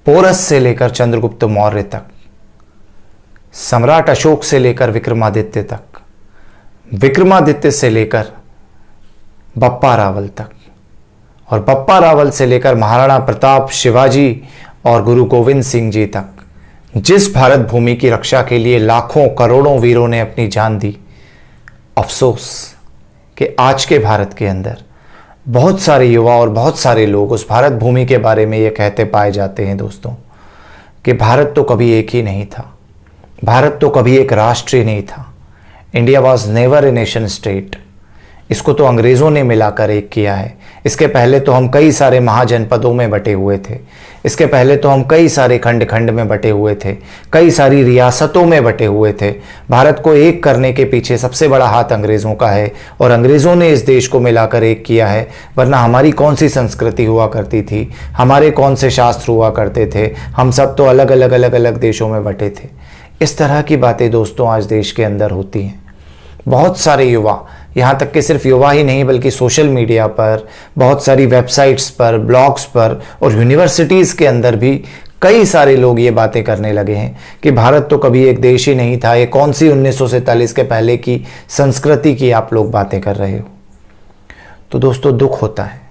Porous से लेकर चंद्रगुप्त मौर्य तक, सम्राट अशोक से लेकर विक्रमादित्य तक, विक्रमादित्य से लेकर बप्पा रावल तक, और बप्पा रावल से लेकर महाराणा प्रताप, शिवाजी और गुरु गोविंद सिंह जी तक, जिस भारत भूमि की रक्षा के लिए लाखों करोड़ों वीरों ने अपनी जान दी, अफसोस कि आज के भारत के अंदर बहुत सारे युवा और बहुत सारे लोग उस भारत भूमि के बारे में ये कहते पाए जाते हैं दोस्तों कि भारत तो कभी एक ही नहीं था, भारत तो कभी एक राष्ट्र ही नहीं था। India was never a nation state. इसको तो अंग्रेज़ों ने मिलाकर एक किया है। इसके पहले तो हम कई सारे महाजनपदों में बटे हुए थे। इसके पहले तो हम कई सारे खंड खंड में बटे हुए थे, कई सारी रियासतों में बटे हुए थे। भारत को एक करने के पीछे सबसे बड़ा हाथ अंग्रेज़ों का है और अंग्रेज़ों ने इस देश को मिलाकर एक किया है। वरना हमारी कौन सी संस्कृति हुआ करती थी, हमारे कौन से शास्त्र हुआ करते थे, हम सब तो अलग अलग अलग अलग देशों में बटे थे। इस तरह की बातें दोस्तों आज देश के अंदर होती हैं। बहुत सारे युवा, यहाँ तक कि सिर्फ युवा ही नहीं बल्कि सोशल मीडिया पर, बहुत सारी वेबसाइट्स पर, ब्लॉग्स पर और यूनिवर्सिटीज़ के अंदर भी कई सारे लोग ये बातें करने लगे हैं कि भारत तो कभी एक देश ही नहीं था। ये कौन सी 1947 के पहले की संस्कृति की आप लोग बातें कर रहे हो। तो दोस्तों दुख होता है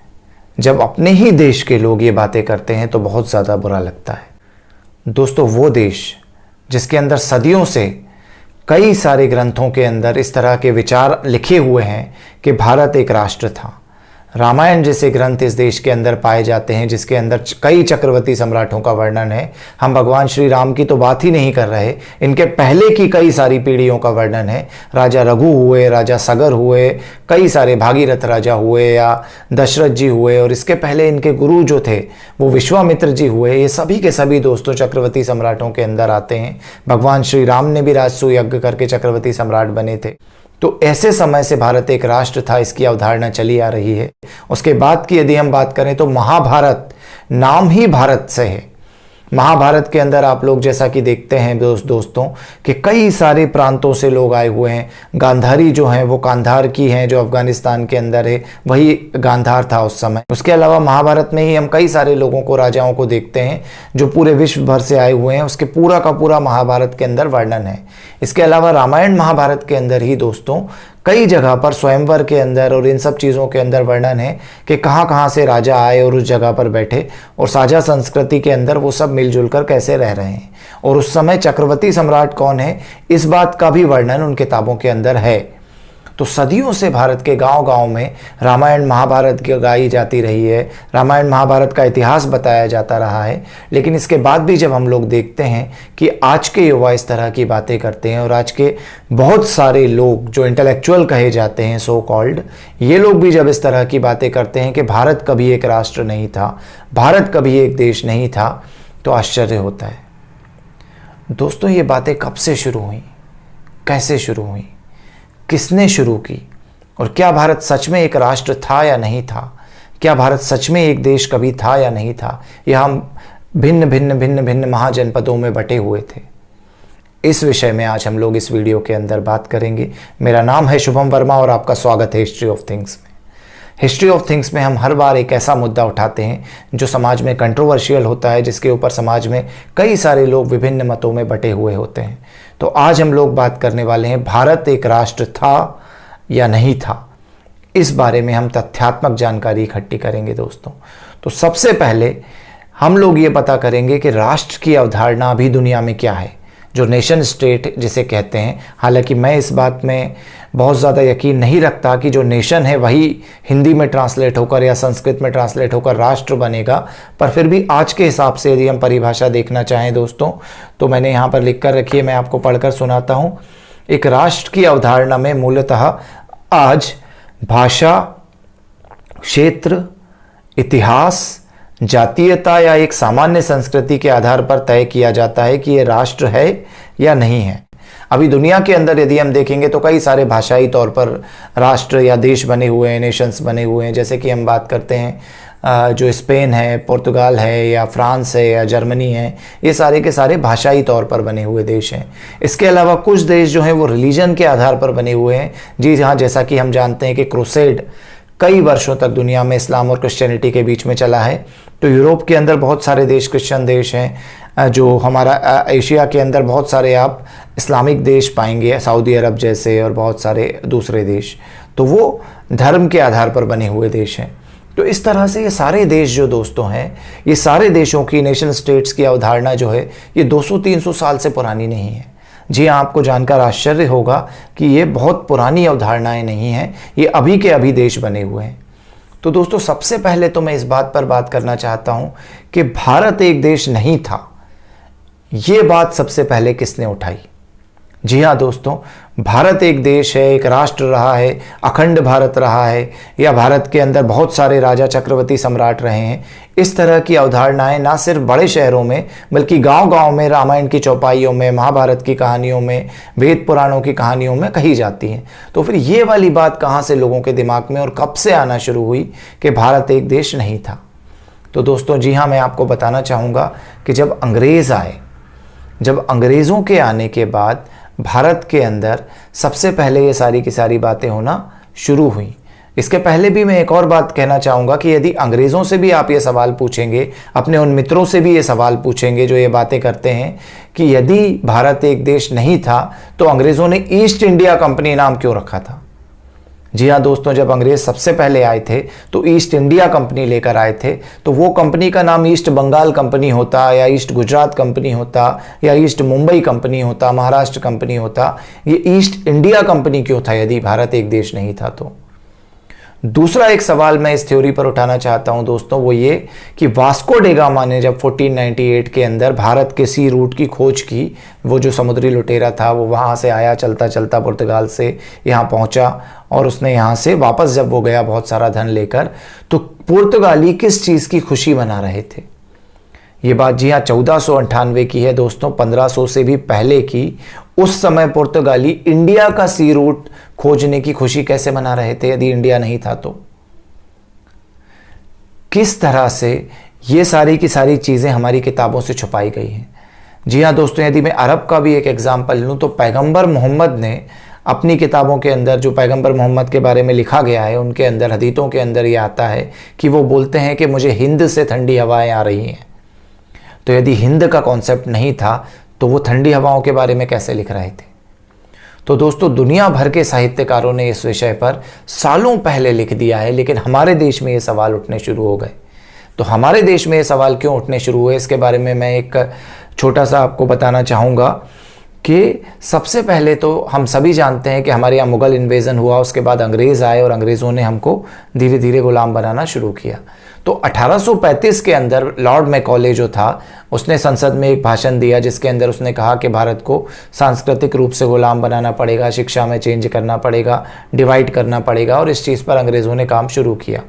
जब अपने ही देश के लोग ये बातें करते हैं तो बहुत ज़्यादा बुरा लगता है। दोस्तों वो देश जिसके अंदर सदियों से कई सारे ग्रंथों के अंदर इस तरह के विचार लिखे हुए हैं कि भारत एक राष्ट्र था। रामायण जैसे ग्रंथ इस देश के अंदर पाए जाते हैं जिसके अंदर कई चक्रवर्ती सम्राटों का वर्णन है। हम भगवान श्री राम की तो बात ही नहीं कर रहे, इनके पहले की कई सारी पीढ़ियों का वर्णन है। राजा रघु हुए, राजा सगर हुए, कई सारे भागीरथ राजा हुए या दशरथ जी हुए, और इसके पहले इनके गुरु जो थे वो विश्वामित्र जी हुए। ये सभी के सभी दोस्तों चक्रवर्ती सम्राटों के अंदर आते हैं। भगवान श्री राम ने भी राजसूय यज्ञ करके चक्रवर्ती सम्राट बने थे। तो ऐसे समय से भारत एक राष्ट्र था, इसकी अवधारणा चली आ रही है। उसके बाद की यदि हम बात करें तो महाभारत नाम ही भारत से है। महाभारत के अंदर आप लोग जैसा कि देखते हैं दोस्तों कि कई सारे प्रांतों से लोग आए हुए हैं। गांधारी जो हैं वो कांधार की हैं, जो अफगानिस्तान के अंदर है, वही गांधार था उस समय। उसके अलावा महाभारत में ही हम कई सारे लोगों को, राजाओं को देखते हैं जो पूरे विश्व भर से आए हुए हैं। उसके पूरा का पूरा महाभारत के अंदर वर्णन है। इसके अलावा रामायण महाभारत के अंदर ही दोस्तों कई जगह पर स्वयंवर के अंदर और इन सब चीज़ों के अंदर वर्णन है कि कहाँ कहाँ से राजा आए और उस जगह पर बैठे और साझा संस्कृति के अंदर वो सब मिलजुल कर कैसे रह रहे हैं, और उस समय चक्रवर्ती सम्राट कौन है इस बात का भी वर्णन उन किताबों के अंदर है। तो सदियों से भारत के गांव-गांव में रामायण महाभारत की गाई जाती रही है, रामायण महाभारत का इतिहास बताया जाता रहा है। लेकिन इसके बाद भी जब हम लोग देखते हैं कि आज के युवा इस तरह की बातें करते हैं और आज के बहुत सारे लोग जो इंटेलेक्चुअल कहे जाते हैं सो कॉल्ड, ये लोग भी जब इस तरह की बातें करते हैं कि भारत कभी एक राष्ट्र नहीं था, भारत कभी एक देश नहीं था, तो आश्चर्य होता है। दोस्तों ये बातें कब से शुरू हुई, कैसे शुरू हुई, किसने शुरू की, और क्या भारत सच में एक राष्ट्र था या नहीं था, क्या भारत सच में एक देश कभी था या नहीं था, या हम भिन्न भिन्न भिन्न भिन्न महाजनपदों में बटे हुए थे। इस विषय में आज हम लोग इस वीडियो के अंदर बात करेंगे। मेरा नाम है शुभम वर्मा और आपका स्वागत है हिस्ट्री ऑफ थिंग्स में। हिस्ट्री ऑफ थिंग्स में हम हर बार एक ऐसा मुद्दा उठाते हैं जो समाज में कंट्रोवर्शियल होता है, जिसके ऊपर समाज में कई सारे लोग विभिन्न मतों में बटे हुए होते हैं। तो आज हम लोग बात करने वाले हैं भारत एक राष्ट्र था या नहीं था। इस बारे में हम तथ्यात्मक जानकारी इकट्ठी करेंगे दोस्तों। तो सबसे पहले हम लोग ये पता करेंगे कि राष्ट्र की अवधारणा अभी दुनिया में क्या है, जो नेशन स्टेट जिसे कहते हैं। हालांकि मैं इस बात में बहुत ज़्यादा यकीन नहीं रखता कि जो नेशन है वही हिंदी में ट्रांसलेट होकर या संस्कृत में ट्रांसलेट होकर राष्ट्र बनेगा, पर फिर भी आज के हिसाब से यदि हम परिभाषा देखना चाहें दोस्तों तो मैंने यहाँ पर लिख कर रखी है, मैं आपको पढ़कर सुनाता हूँ। एक राष्ट्र की अवधारणा में मूलतः आज भाषा, क्षेत्र, इतिहास, जातीयता या एक सामान्य संस्कृति के आधार पर तय किया जाता है कि ये राष्ट्र है या नहीं है। अभी दुनिया के अंदर यदि हम देखेंगे तो कई सारे भाषाई तौर पर राष्ट्र या देश बने हुए हैं, नेशंस बने हुए हैं। जैसे कि हम बात करते हैं जो स्पेन है, पुर्तगाल है या फ्रांस है या जर्मनी है, ये सारे के सारे भाषाई तौर पर बने हुए देश हैं। इसके अलावा कुछ देश जो हैं वो रिलीजन के आधार पर बने हुए हैं। जी हाँ, जैसा कि हम जानते हैं कि कई वर्षों तक दुनिया में इस्लाम और क्रिश्चियनिटी के बीच में चला है। तो यूरोप के अंदर बहुत सारे देश क्रिश्चियन देश हैं, जो हमारा एशिया के अंदर बहुत सारे आप इस्लामिक देश पाएंगे, सऊदी अरब जैसे और बहुत सारे दूसरे देश, तो वो धर्म के आधार पर बने हुए देश हैं। तो इस तरह से ये सारे देश जो दोस्तों हैं, ये सारे देशों की नेशन स्टेट्स की अवधारणा जो है ये 200-300 साल से पुरानी नहीं है। जी हाँ, आपको जानकर आश्चर्य होगा कि ये बहुत पुरानी अवधारणाएं नहीं हैं, ये अभी के अभी देश बने हुए हैं। तो दोस्तों, सबसे पहले तो मैं इस बात पर बात करना चाहता हूं कि भारत एक देश नहीं था, ये बात सबसे पहले किसने उठाई। जी हाँ दोस्तों, भारत एक देश है, एक राष्ट्र रहा है, अखंड भारत रहा है, या भारत के अंदर बहुत सारे राजा चक्रवर्ती सम्राट रहे हैं। इस तरह की अवधारणाएं ना सिर्फ बड़े शहरों में बल्कि गांव-गांव में, रामायण की चौपाइयों में, महाभारत की कहानियों में, वेद पुराणों की कहानियों में कही जाती हैं। तो फिर ये वाली बात कहाँ से लोगों के दिमाग में और कब से आना शुरू हुई कि भारत एक देश नहीं था। तो दोस्तों, जी हाँ, मैं आपको बताना चाहूँगा कि जब अंग्रेज़ आए, जब अंग्रेज़ों के आने के बाद भारत के अंदर सबसे पहले ये सारी की सारी बातें होना शुरू हुई। इसके पहले भी मैं एक और बात कहना चाहूँगा कि यदि अंग्रेज़ों से भी आप ये सवाल पूछेंगे, अपने उन मित्रों से भी ये सवाल पूछेंगे जो ये बातें करते हैं कि यदि भारत एक देश नहीं था तो अंग्रेज़ों ने ईस्ट इंडिया कंपनी नाम क्यों रखा था। जी हाँ दोस्तों, जब अंग्रेज सबसे पहले आए थे तो ईस्ट इंडिया कंपनी लेकर आए थे, तो वो कंपनी का नाम ईस्ट बंगाल कंपनी होता, या ईस्ट गुजरात कंपनी होता, या ईस्ट मुंबई कंपनी होता, महाराष्ट्र कंपनी होता। ये ईस्ट इंडिया कंपनी क्यों था यदि भारत एक देश नहीं था तो। दूसरा एक सवाल मैं इस थ्योरी पर उठाना चाहता हूं दोस्तों, वो ये कि वास्को डे गामा ने जब 1498 के अंदर भारत के सी रूट की खोज की, वो जो समुद्री लुटेरा था वो वहाँ से आया, चलता चलता पुर्तगाल से यहाँ पहुँचा, और उसने यहाँ से वापस जब वो गया बहुत सारा धन लेकर, तो पुर्तगाली किस चीज़ की खुशी मना रहे थे। ये बात जी हाँ 1498 की है दोस्तों, 1500 से भी पहले की। उस समय पुर्तगाली इंडिया का सी रूट खोजने की खुशी कैसे मना रहे थे यदि इंडिया नहीं था तो। किस तरह से ये सारी की सारी चीज़ें हमारी किताबों से छुपाई गई हैं। जी हाँ दोस्तों, यदि मैं अरब का भी एक एग्जाम्पल लूँ तो पैगंबर मोहम्मद ने अपनी किताबों के अंदर, जो पैगंबर मोहम्मद के बारे में लिखा गया है उनके अंदर, हदीथों के अंदर ये आता है कि वो बोलते हैं कि मुझे हिंद से ठंडी हवाएं आ रही हैं। तो यदि हिंद का कॉन्सेप्ट नहीं था तो वो ठंडी हवाओं के बारे में कैसे लिख रहे थे। तो दोस्तों, दुनिया भर के साहित्यकारों ने इस विषय पर सालों पहले लिख दिया है, लेकिन हमारे देश में ये सवाल उठने शुरू हो गए। तो हमारे देश में ये सवाल क्यों उठने शुरू हुए, इसके बारे में मैं एक छोटा सा आपको बताना चाहूँगा कि सबसे पहले तो हम सभी जानते हैं कि हमारे यहाँ मुग़ल इन्वेज़न हुआ, उसके बाद अंग्रेज़ आए और अंग्रेज़ों ने हमको धीरे धीरे गुलाम बनाना शुरू किया। तो 1835 के अंदर लॉर्ड मैकॉले जो था, उसने संसद में एक भाषण दिया जिसके अंदर उसने कहा कि भारत को सांस्कृतिक रूप से गुलाम बनाना पड़ेगा, शिक्षा में चेंज करना पड़ेगा, डिवाइड करना पड़ेगा, और इस चीज़ पर अंग्रेज़ों ने काम शुरू किया।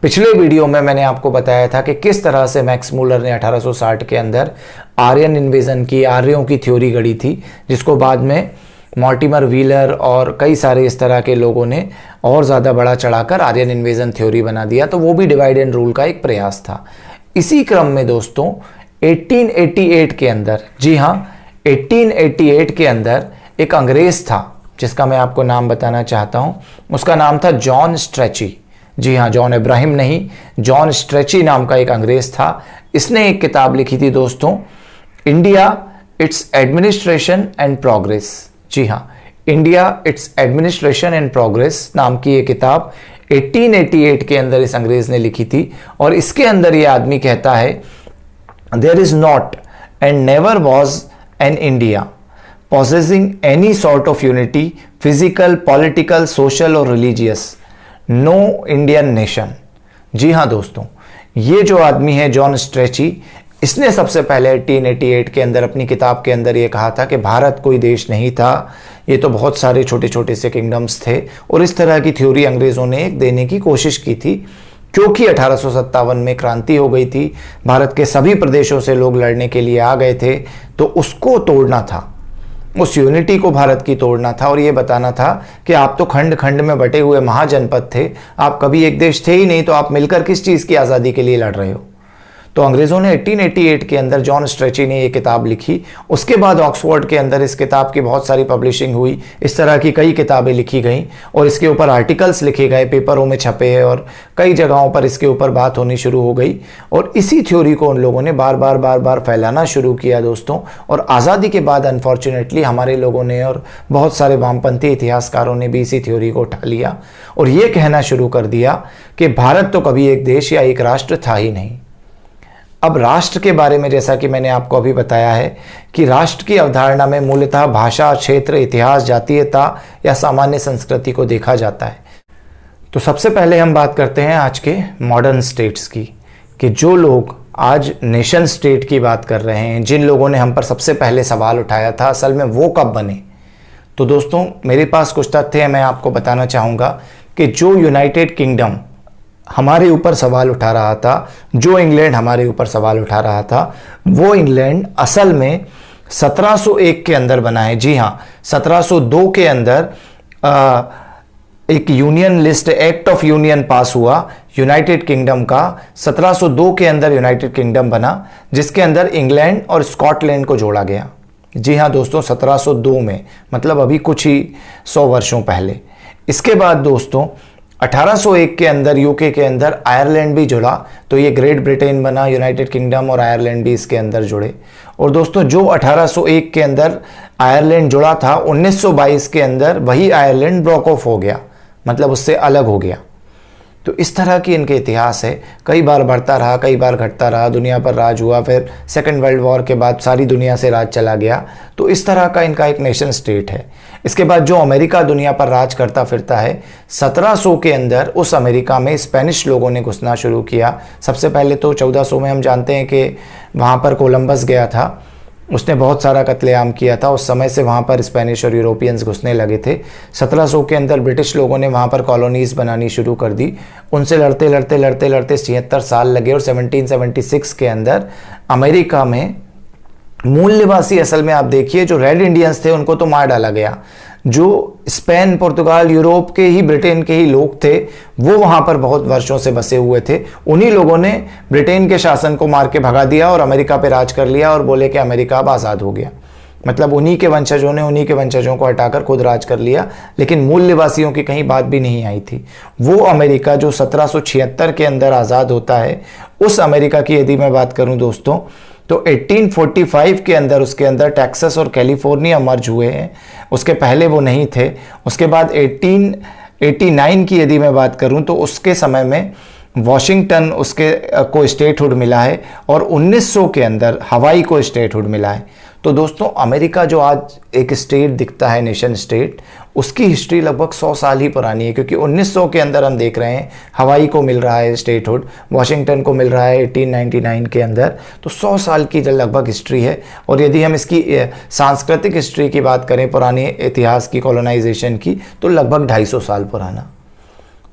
पिछले वीडियो में मैंने आपको बताया था कि किस तरह से मैक्स मूलर ने 1860 के अंदर आर्यन इन्वेजन की, आर्यों की थ्योरी गढ़ी थी, जिसको बाद में मॉर्टिमर व्हीलर और कई सारे इस तरह के लोगों ने और ज़्यादा बड़ा चढ़ाकर आर्यन इन्वेजन थ्योरी बना दिया। तो वो भी डिवाइड एंड रूल का एक प्रयास था। इसी क्रम में दोस्तों 1888 के अंदर, जी हाँ 1888 के अंदर एक अंग्रेज़ था जिसका मैं आपको नाम बताना चाहता हूँ। उसका नाम था जॉन स्ट्रेची। जी हाँ, जॉन इब्राहिम नहीं, जॉन स्ट्रेची नाम का एक अंग्रेज़ था। इसने एक किताब लिखी थी दोस्तों, India its administration and progress. जी हाँ, India its administration and progress नाम की ये किताब 1888 के अंदर इस अंग्रेज ने लिखी थी। और इसके अंदर ये आदमी कहता है, there is not and never was an India possessing any sort of unity, physical, political, social और religious, no Indian nation। जी हाँ दोस्तों, ये जो आदमी है जॉन स्ट्रेची, इसने सबसे पहले 1888 के अंदर अपनी किताब के अंदर ये कहा था कि भारत कोई देश नहीं था, ये तो बहुत सारे छोटे छोटे से किंगडम्स थे। और इस तरह की थ्योरी अंग्रेज़ों ने एक देने की कोशिश की थी, क्योंकि 1857 में क्रांति हो गई थी, भारत के सभी प्रदेशों से लोग लड़ने के लिए आ गए थे, तो उसको तोड़ना था, उस यूनिटी को भारत की तोड़ना था और ये बताना था कि आप तो खंड खंड में बटे हुए महाजनपद थे, आप कभी एक देश थे ही नहीं, तो आप मिलकर किस चीज़ की आज़ादी के लिए लड़ रहे हो। तो अंग्रेज़ों ने 1888 के अंदर जॉन स्ट्रेची ने ये किताब लिखी। उसके बाद ऑक्सफोर्ड के अंदर इस किताब की बहुत सारी पब्लिशिंग हुई, इस तरह की कई किताबें लिखी गई और इसके ऊपर आर्टिकल्स लिखे गए, पेपरों में छपे और कई जगहों पर इसके ऊपर बात होनी शुरू हो गई। और इसी थ्योरी को उन लोगों ने बार बार फैलाना शुरू किया दोस्तों। और आज़ादी के बाद अनफॉर्चुनेटली हमारे लोगों ने और बहुत सारे वामपंथी इतिहासकारों ने भी इसी थ्योरी को उठा लिया और ये कहना शुरू कर दिया कि भारत तो कभी एक देश या एक राष्ट्र था ही नहीं। अब राष्ट्र के बारे में जैसा कि मैंने आपको अभी बताया है कि राष्ट्र की अवधारणा में मूलतः भाषा, क्षेत्र, इतिहास, जातीयता या सामान्य संस्कृति को देखा जाता है। तो सबसे पहले हम बात करते हैं आज के मॉडर्न स्टेट्स की, कि जो लोग आज नेशन स्टेट की बात कर रहे हैं, जिन लोगों ने हम पर सबसे पहले सवाल उठाया था, असल में वो कब बने। तो दोस्तों मेरे पास कुछ तथ्य हैं, मैं आपको बताना चाहूँगा कि जो यूनाइटेड किंगडम हमारे ऊपर सवाल उठा रहा था, जो इंग्लैंड हमारे ऊपर सवाल उठा रहा था, वो इंग्लैंड असल में 1701 के अंदर बना है। जी हाँ, 1702 के अंदर एक union list act of union pass हुआ यूनाइटेड किंगडम का। 1702 के अंदर यूनाइटेड किंगडम बना, जिसके अंदर इंग्लैंड और स्कॉटलैंड को जोड़ा गया। जी हाँ दोस्तों, 1702 में, मतलब अभी कुछ ही 100 वर्षों पहले। इसके बाद दोस्तों 1801 के अंदर यूके के अंदर आयरलैंड भी जुड़ा, तो ये ग्रेट ब्रिटेन बना, यूनाइटेड किंगडम और आयरलैंड भी इसके अंदर जुड़े। और दोस्तों जो 1801 के अंदर आयरलैंड जुड़ा था, 1922 के अंदर वही आयरलैंड ब्रेक ऑफ हो गया, मतलब उससे अलग हो गया। तो इस तरह की इनके इतिहास है, कई बार बढ़ता रहा, कई बार घटता रहा, दुनिया पर राज हुआ, फिर सेकेंड वर्ल्ड वॉर के बाद सारी दुनिया से राज चला गया। तो इस तरह का इनका एक नेशन स्टेट है। इसके बाद जो अमेरिका दुनिया पर राज करता फिरता है, 1700 के अंदर उस अमेरिका में स्पेनिश लोगों ने घुसना शुरू किया। सबसे पहले तो 1400 में हम जानते हैं कि वहाँ पर कोलंबस गया था, उसने बहुत सारा कत्लेआम किया था। उस समय से वहाँ पर स्पेनिश और यूरोपियंस घुसने लगे थे। 1700 के अंदर ब्रिटिश लोगों ने वहाँ पर कॉलोनीज़ बनानी शुरू कर दी। उनसे लड़ते 76 साल लगे और 1776 के अंदर अमेरिका में मूल निवासी, असल में आप देखिए, जो रेड इंडियंस थे उनको तो मार डाला गया। जो स्पेन, पुर्तगाल, यूरोप के ही, ब्रिटेन के ही लोग थे, वो वहाँ पर बहुत वर्षों से बसे हुए थे। उन्हीं लोगों ने ब्रिटेन के शासन को मार के भगा दिया और अमेरिका पे राज कर लिया और बोले कि अमेरिका अब आज़ाद हो गया। मतलब उन्हीं के वंशजों ने उन्हीं के वंशजों को हटाकर खुद राज कर लिया, लेकिन मूल निवासियों की कहीं बात भी नहीं आई थी। वो अमेरिका जो 1776 के अंदर आज़ाद होता है, उस अमेरिका की यदि मैं बात करूँ दोस्तों, तो 1845 के अंदर उसके अंदर टेक्सास और कैलिफोर्निया मर्ज हुए हैं। उसके पहले वो नहीं थे। उसके बाद 1889 की यदि मैं बात करूं तो उसके समय में वॉशिंगटन उसके को स्टेटहुड मिला है और 1900 के अंदर हवाई को स्टेटहुड मिला है। तो दोस्तों अमेरिका जो आज एक स्टेट दिखता है, नेशन स्टेट, उसकी हिस्ट्री लगभग 100 साल ही पुरानी है, क्योंकि 1900 के अंदर हम देख रहे हैं हवाई को मिल रहा है स्टेटहुड, वॉशिंगटन को मिल रहा है 1899 के अंदर। तो 100 साल की लगभग हिस्ट्री है। और यदि हम इसकी सांस्कृतिक हिस्ट्री की बात करें, पुराने इतिहास की, कॉलोनाइजेशन की, तो लगभग 250 साल पुराना।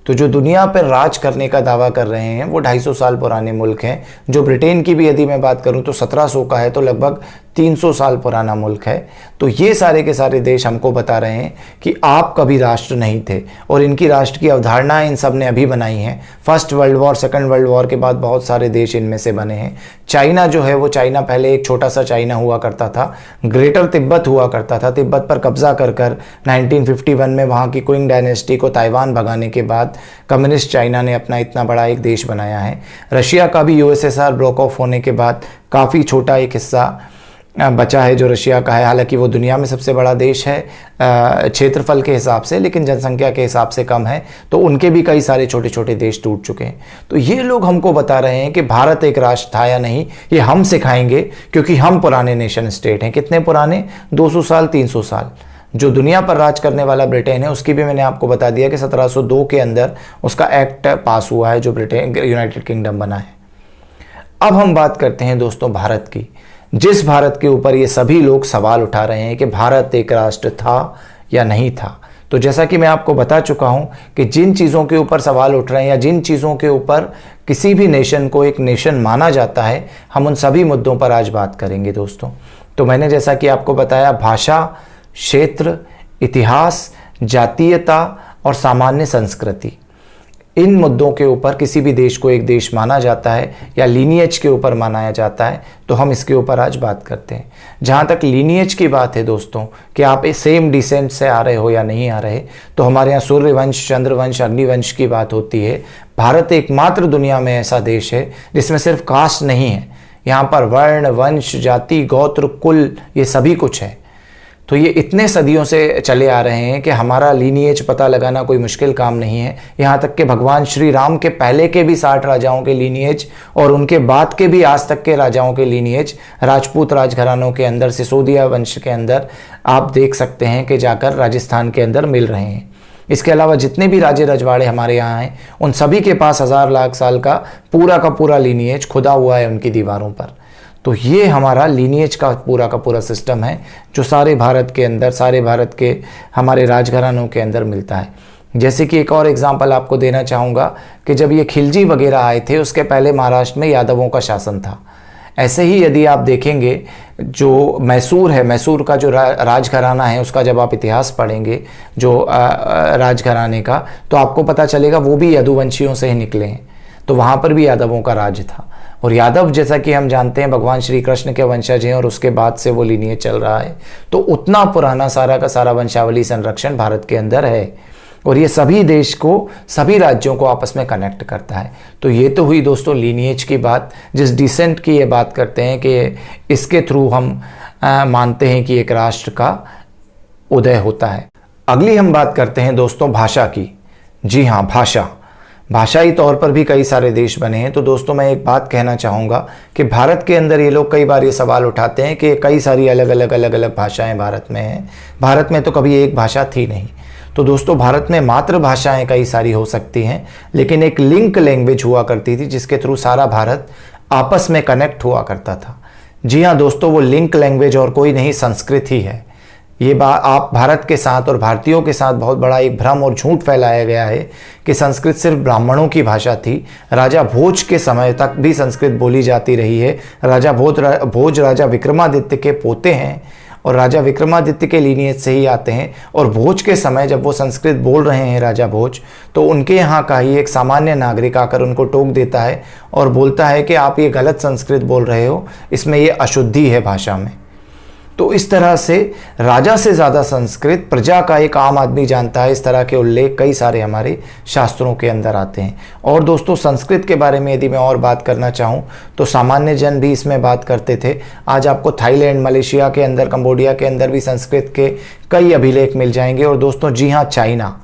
तो जो दुनिया पर राज करने का दावा कर रहे हैं वो 250 साल पुराने मुल्क हैं। जो ब्रिटेन की भी यदि मैं बात करूं तो 1700 का है, तो लगभग 300 साल पुराना मुल्क है। तो ये सारे के सारे देश हमको बता रहे हैं कि आप कभी राष्ट्र नहीं थे, और इनकी राष्ट्र की अवधारणाएं इन सब ने अभी बनाई हैं। First world war, second world war के बाद बहुत सारे देश इनमें से बने हैं। चाइना जो है वो, चाइना पहले एक छोटा सा चाइना हुआ करता था, ग्रेटर तिब्बत हुआ करता था। तिब्बत पर कब्जा कर 1951 में वहाँ की क्विंग डायनेस्टी को ताइवान भगाने के बाद कम्युनिस्ट चाइना ने अपना इतना बड़ा एक देश बनाया है। रशिया का भी यूएसएसआर ब्रेक ऑफ होने के बाद काफ़ी छोटा एक हिस्सा बचा है जो रशिया का है। हालांकि वो दुनिया में सबसे बड़ा देश है क्षेत्रफल के हिसाब से, लेकिन जनसंख्या के हिसाब से कम है। तो उनके भी कई सारे छोटे छोटे देश टूट चुके हैं। तो ये लोग हमको बता रहे हैं कि भारत एक राष्ट्र था या नहीं, ये हम सिखाएंगे, क्योंकि हम पुराने नेशन स्टेट हैं। कितने पुराने? 200 साल, 300 साल। जो दुनिया पर राज करने वाला ब्रिटेन है, उसकी भी मैंने आपको बता दिया कि 1702 के अंदर उसका एक्ट पास हुआ है, जो ब्रिटेन यूनाइटेड किंगडम बना है। अब हम बात करते हैं दोस्तों भारत की, जिस भारत के ऊपर ये सभी लोग सवाल उठा रहे हैं कि भारत एक राष्ट्र था या नहीं था। तो जैसा कि मैं आपको बता चुका हूं कि जिन चीज़ों के ऊपर सवाल उठ रहे हैं या जिन चीज़ों के ऊपर किसी भी नेशन को एक नेशन माना जाता है, हम उन सभी मुद्दों पर आज बात करेंगे दोस्तों। तो मैंने जैसा कि आपको बताया, भाषा, क्षेत्र, इतिहास, जातीयता और सामान्य संस्कृति, इन मुद्दों के ऊपर किसी भी देश को एक देश माना जाता है या लीनिएज के ऊपर मनाया जाता है, तो हम इसके ऊपर आज बात करते हैं। जहाँ तक लीनिएज की बात है दोस्तों, कि आप सेम डिसेंट से आ रहे हो या नहीं आ रहे, तो हमारे यहाँ सूर्यवंश, चंद्रवंश, अग्निवंश की बात होती है। भारत एकमात्र दुनिया में ऐसा देश है जिसमें सिर्फ कास्ट नहीं है, यहाँ पर वर्ण, वंश, जाति, गोत्र, कुल, ये सभी कुछ है। तो ये इतने सदियों से चले आ रहे हैं कि हमारा लीनिएज पता लगाना कोई मुश्किल काम नहीं है। यहाँ तक कि भगवान श्री राम के पहले के भी 60 राजाओं के लीनिएज और उनके बाद के भी आज तक के राजाओं के लीनिएज राजपूत राजघरानों के अंदर, सिसोदिया वंश के अंदर आप देख सकते हैं कि जाकर राजस्थान के अंदर मिल रहे हैं। इसके अलावा जितने भी राजे रजवाड़े हमारे यहाँ हैं, उन सभी के पास हज़ार लाख साल का पूरा लीनिएज खुदा हुआ है उनकी दीवारों पर। तो ये हमारा लीनिएज का पूरा सिस्टम है जो सारे भारत के अंदर, सारे भारत के हमारे राजघरानों के अंदर मिलता है। जैसे कि एक और एग्जांपल आपको देना चाहूँगा कि जब ये खिलजी वगैरह आए थे, उसके पहले महाराष्ट्र में यादवों का शासन था। ऐसे ही यदि आप देखेंगे, जो मैसूर है, मैसूर का जो राजघराना है, उसका जब आप इतिहास पढ़ेंगे जो राजघराने का, तो आपको पता चलेगा वो भी यदुवंशियों से ही निकले हैं। तो वहाँ पर भी यादवों का राज था। और यादव, जैसा कि हम जानते हैं, भगवान श्री कृष्ण के वंशज हैं और उसके बाद से वो लीनिएज चल रहा है। तो उतना पुराना सारा का सारा वंशावली संरक्षण भारत के अंदर है और ये सभी देश को, सभी राज्यों को आपस में कनेक्ट करता है। तो ये तो हुई दोस्तों लीनिएज की बात, जिस डिसेंट की ये बात करते हैं कि इसके थ्रू हम मानते हैं कि एक राष्ट्र का उदय होता है। अगली हम बात करते हैं दोस्तों भाषा की। जी हाँ, भाषाई तौर पर भी कई सारे देश बने हैं। तो दोस्तों मैं एक बात कहना चाहूँगा कि भारत के अंदर ये लोग कई बार ये सवाल उठाते हैं कि कई सारी अलग अलग भाषाएं भारत में हैं। भारत में तो कभी एक भाषा थी नहीं। तो दोस्तों भारत में मातृभाषाएं कई सारी हो सकती हैं, लेकिन एक लिंक लैंग्वेज हुआ करती थी जिसके थ्रू सारा भारत आपस में कनेक्ट हुआ करता था। जी हाँ दोस्तों, वो लिंक लैंग्वेज और कोई नहीं, संस्कृत ही है। ये बात आप भारत के साथ और भारतीयों के साथ बहुत बड़ा एक भ्रम और झूठ फैलाया गया है कि संस्कृत सिर्फ ब्राह्मणों की भाषा थी। राजा भोज के समय तक भी संस्कृत बोली जाती रही है। राजा भोज राजा विक्रमादित्य के पोते हैं और राजा विक्रमादित्य के लीनिएज से ही आते हैं। और भोज के समय जब वो संस्कृत बोल रहे हैं राजा भोज, तो उनके यहाँ का ही एक सामान्य नागरिक आकर उनको टोक देता है और बोलता है कि आप ये गलत संस्कृत बोल रहे हो, इसमें ये अशुद्धि है भाषा में। तो इस तरह से राजा से ज़्यादा संस्कृत प्रजा का एक आम आदमी जानता है। इस तरह के उल्लेख कई सारे हमारे शास्त्रों के अंदर आते हैं। और दोस्तों संस्कृत के बारे में यदि मैं और बात करना चाहूँ तो सामान्य जन भी इसमें बात करते थे। आज आपको थाईलैंड, मलेशिया के अंदर, कंबोडिया के अंदर भी संस्कृत के कई अभिलेख मिल जाएंगे। और दोस्तों जी हाँ, चाइना,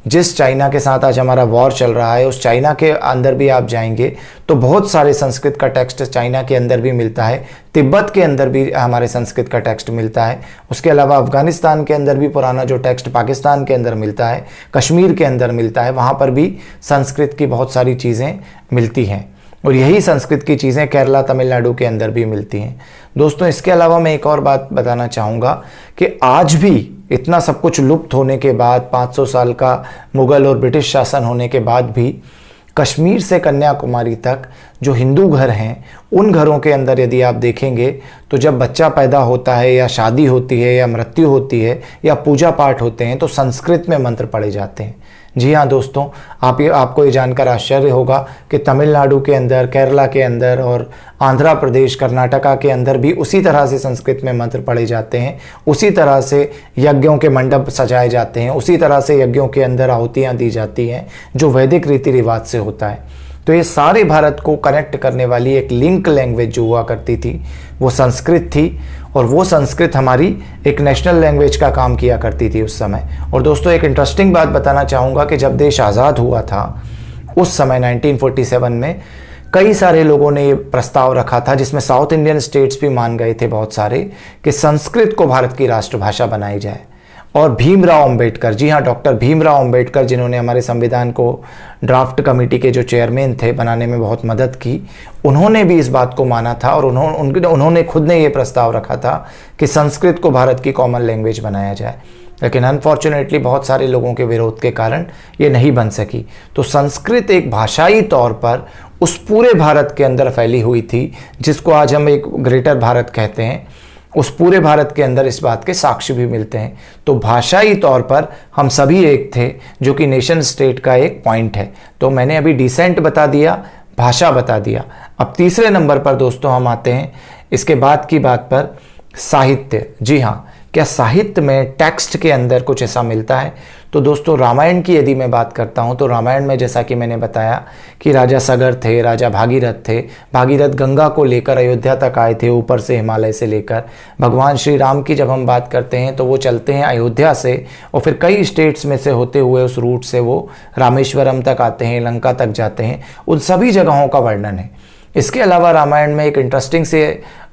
जिस चाइना के साथ आज हमारा वॉर चल रहा है, उस चाइना के अंदर भी आप जाएंगे तो बहुत सारे संस्कृत का टेक्स्ट चाइना के अंदर भी मिलता है। तिब्बत के अंदर भी हमारे संस्कृत का टेक्स्ट मिलता है। उसके अलावा अफगानिस्तान के अंदर भी पुराना जो टेक्स्ट पाकिस्तान के अंदर मिलता है, कश्मीर के अंदर मिलता है, वहाँ पर भी संस्कृत की बहुत सारी चीज़ें मिलती हैं। और यही संस्कृत की चीज़ें केरला, तमिलनाडु के अंदर भी मिलती हैं। दोस्तों इसके अलावा मैं एक और बात बताना चाहूँगा कि आज भी इतना सब कुछ लुप्त होने के बाद, 500 साल का मुग़ल और ब्रिटिश शासन होने के बाद भी, कश्मीर से कन्याकुमारी तक जो हिंदू घर हैं, उन घरों के अंदर यदि आप देखेंगे तो जब बच्चा पैदा होता है या शादी होती है या मृत्यु होती है या पूजा पाठ होते हैं तो संस्कृत में मंत्र पढ़े जाते हैं। जी हाँ दोस्तों, आपको ये जानकर आश्चर्य होगा कि तमिलनाडु के अंदर, केरला के अंदर और आंध्र प्रदेश, कर्नाटका के अंदर भी उसी तरह से संस्कृत में मंत्र पढ़े जाते हैं। उसी तरह से यज्ञों के मंडप सजाए जाते हैं। उसी तरह से यज्ञों के अंदर आहुतियाँ दी जाती हैं जो वैदिक रीति रिवाज से होता है। तो ये सारे भारत को कनेक्ट करने वाली एक लिंक लैंग्वेज जो हुआ करती थी वो संस्कृत थी। और वो संस्कृत हमारी एक नेशनल लैंग्वेज का काम किया करती थी उस समय। और दोस्तों एक इंटरेस्टिंग बात बताना चाहूँगा कि जब देश आज़ाद हुआ था उस समय 1947 में कई सारे लोगों ने ये प्रस्ताव रखा था, जिसमें साउथ इंडियन स्टेट्स भी मान गए थे बहुत सारे, कि संस्कृत को भारत की राष्ट्रभाषा बनाई जाए। और भीमराव अंबेडकर, जी हाँ डॉक्टर भीमराव अंबेडकर, जिन्होंने हमारे संविधान को ड्राफ्ट कमेटी के जो चेयरमैन थे बनाने में बहुत मदद की, उन्होंने भी इस बात को माना था और उन्होंने खुद ने ये प्रस्ताव रखा था कि संस्कृत को भारत की कॉमन लैंग्वेज बनाया जाए। लेकिन अनफॉर्चुनेटली बहुत सारे लोगों के विरोध के कारण ये नहीं बन सकी। तो संस्कृत एक भाषाई तौर पर उस पूरे भारत के अंदर फैली हुई थी जिसको आज हम एक ग्रेटर भारत कहते हैं। उस पूरे भारत के अंदर इस बात के साक्ष्य भी मिलते हैं। तो भाषाई तौर पर हम सभी एक थे, जो कि नेशन स्टेट का एक पॉइंट है। तो मैंने अभी डिसेंट बता दिया, भाषा बता दिया। अब तीसरे नंबर पर दोस्तों हम आते हैं इसके बाद की बात पर, साहित्य। जी हाँ, क्या साहित्य में टेक्स्ट के अंदर कुछ ऐसा मिलता है? तो दोस्तों रामायण की यदि मैं बात करता हूँ तो रामायण में जैसा कि मैंने बताया कि राजा सगर थे, राजा भागीरथ थे। भागीरथ गंगा को लेकर अयोध्या तक आए थे, ऊपर से हिमालय से लेकर। भगवान श्री राम की जब हम बात करते हैं तो वो चलते हैं अयोध्या से और फिर कई स्टेट्स में से होते हुए उस रूट से वो रामेश्वरम तक आते हैं, लंका तक जाते हैं। उन सभी जगहों का वर्णन है। इसके अलावा रामायण में एक इंटरेस्टिंग से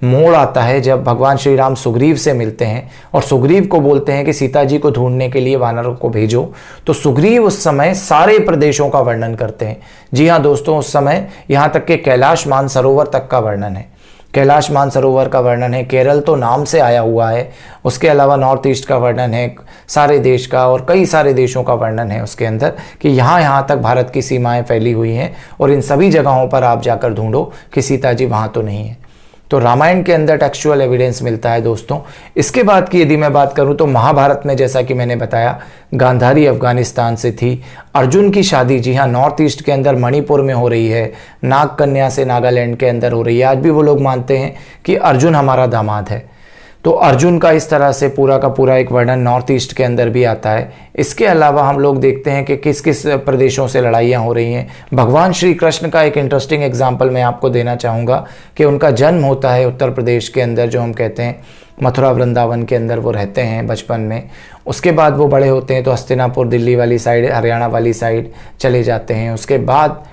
मोड़ आता है जब भगवान श्री राम सुग्रीव से मिलते हैं और सुग्रीव को बोलते हैं कि सीता जी को ढूंढने के लिए वानरों को भेजो। तो सुग्रीव उस समय सारे प्रदेशों का वर्णन करते हैं। जी हाँ दोस्तों, उस समय यहाँ तक कि कैलाश मानसरोवर तक का वर्णन है। कैलाश मानसरोवर का वर्णन है, केरल तो नाम से आया हुआ है। उसके अलावा नॉर्थ ईस्ट का वर्णन है, सारे देश का और कई सारे देशों का वर्णन है उसके अंदर कि यहाँ तक भारत की सीमाएं फैली हुई हैं और इन सभी जगहों पर आप जाकर ढूंढो कि सीता जी वहाँ तो नहीं है। तो रामायण के अंदर टेक्सचुअल एविडेंस मिलता है दोस्तों। इसके बाद की यदि मैं बात करूं तो महाभारत में जैसा कि मैंने बताया गांधारी अफगानिस्तान से थी। अर्जुन की शादी जी हाँ नॉर्थ ईस्ट के अंदर मणिपुर में हो रही है, नाग कन्या से नागालैंड के अंदर हो रही है। आज भी वो लोग मानते हैं कि अर्जुन हमारा दामाद है। तो अर्जुन का इस तरह से पूरा का पूरा एक वर्णन नॉर्थ ईस्ट के अंदर भी आता है। इसके अलावा हम लोग देखते हैं कि किस किस प्रदेशों से लड़ाइयाँ हो रही हैं। भगवान श्री कृष्ण का एक इंटरेस्टिंग एग्जाम्पल मैं आपको देना चाहूँगा कि उनका जन्म होता है उत्तर प्रदेश के अंदर, जो हम कहते हैं मथुरा वृंदावन के अंदर वो रहते हैं बचपन में। उसके बाद वो बड़े होते हैं तो हस्तिनापुर दिल्ली वाली साइड, हरियाणा वाली साइड चले जाते हैं। उसके बाद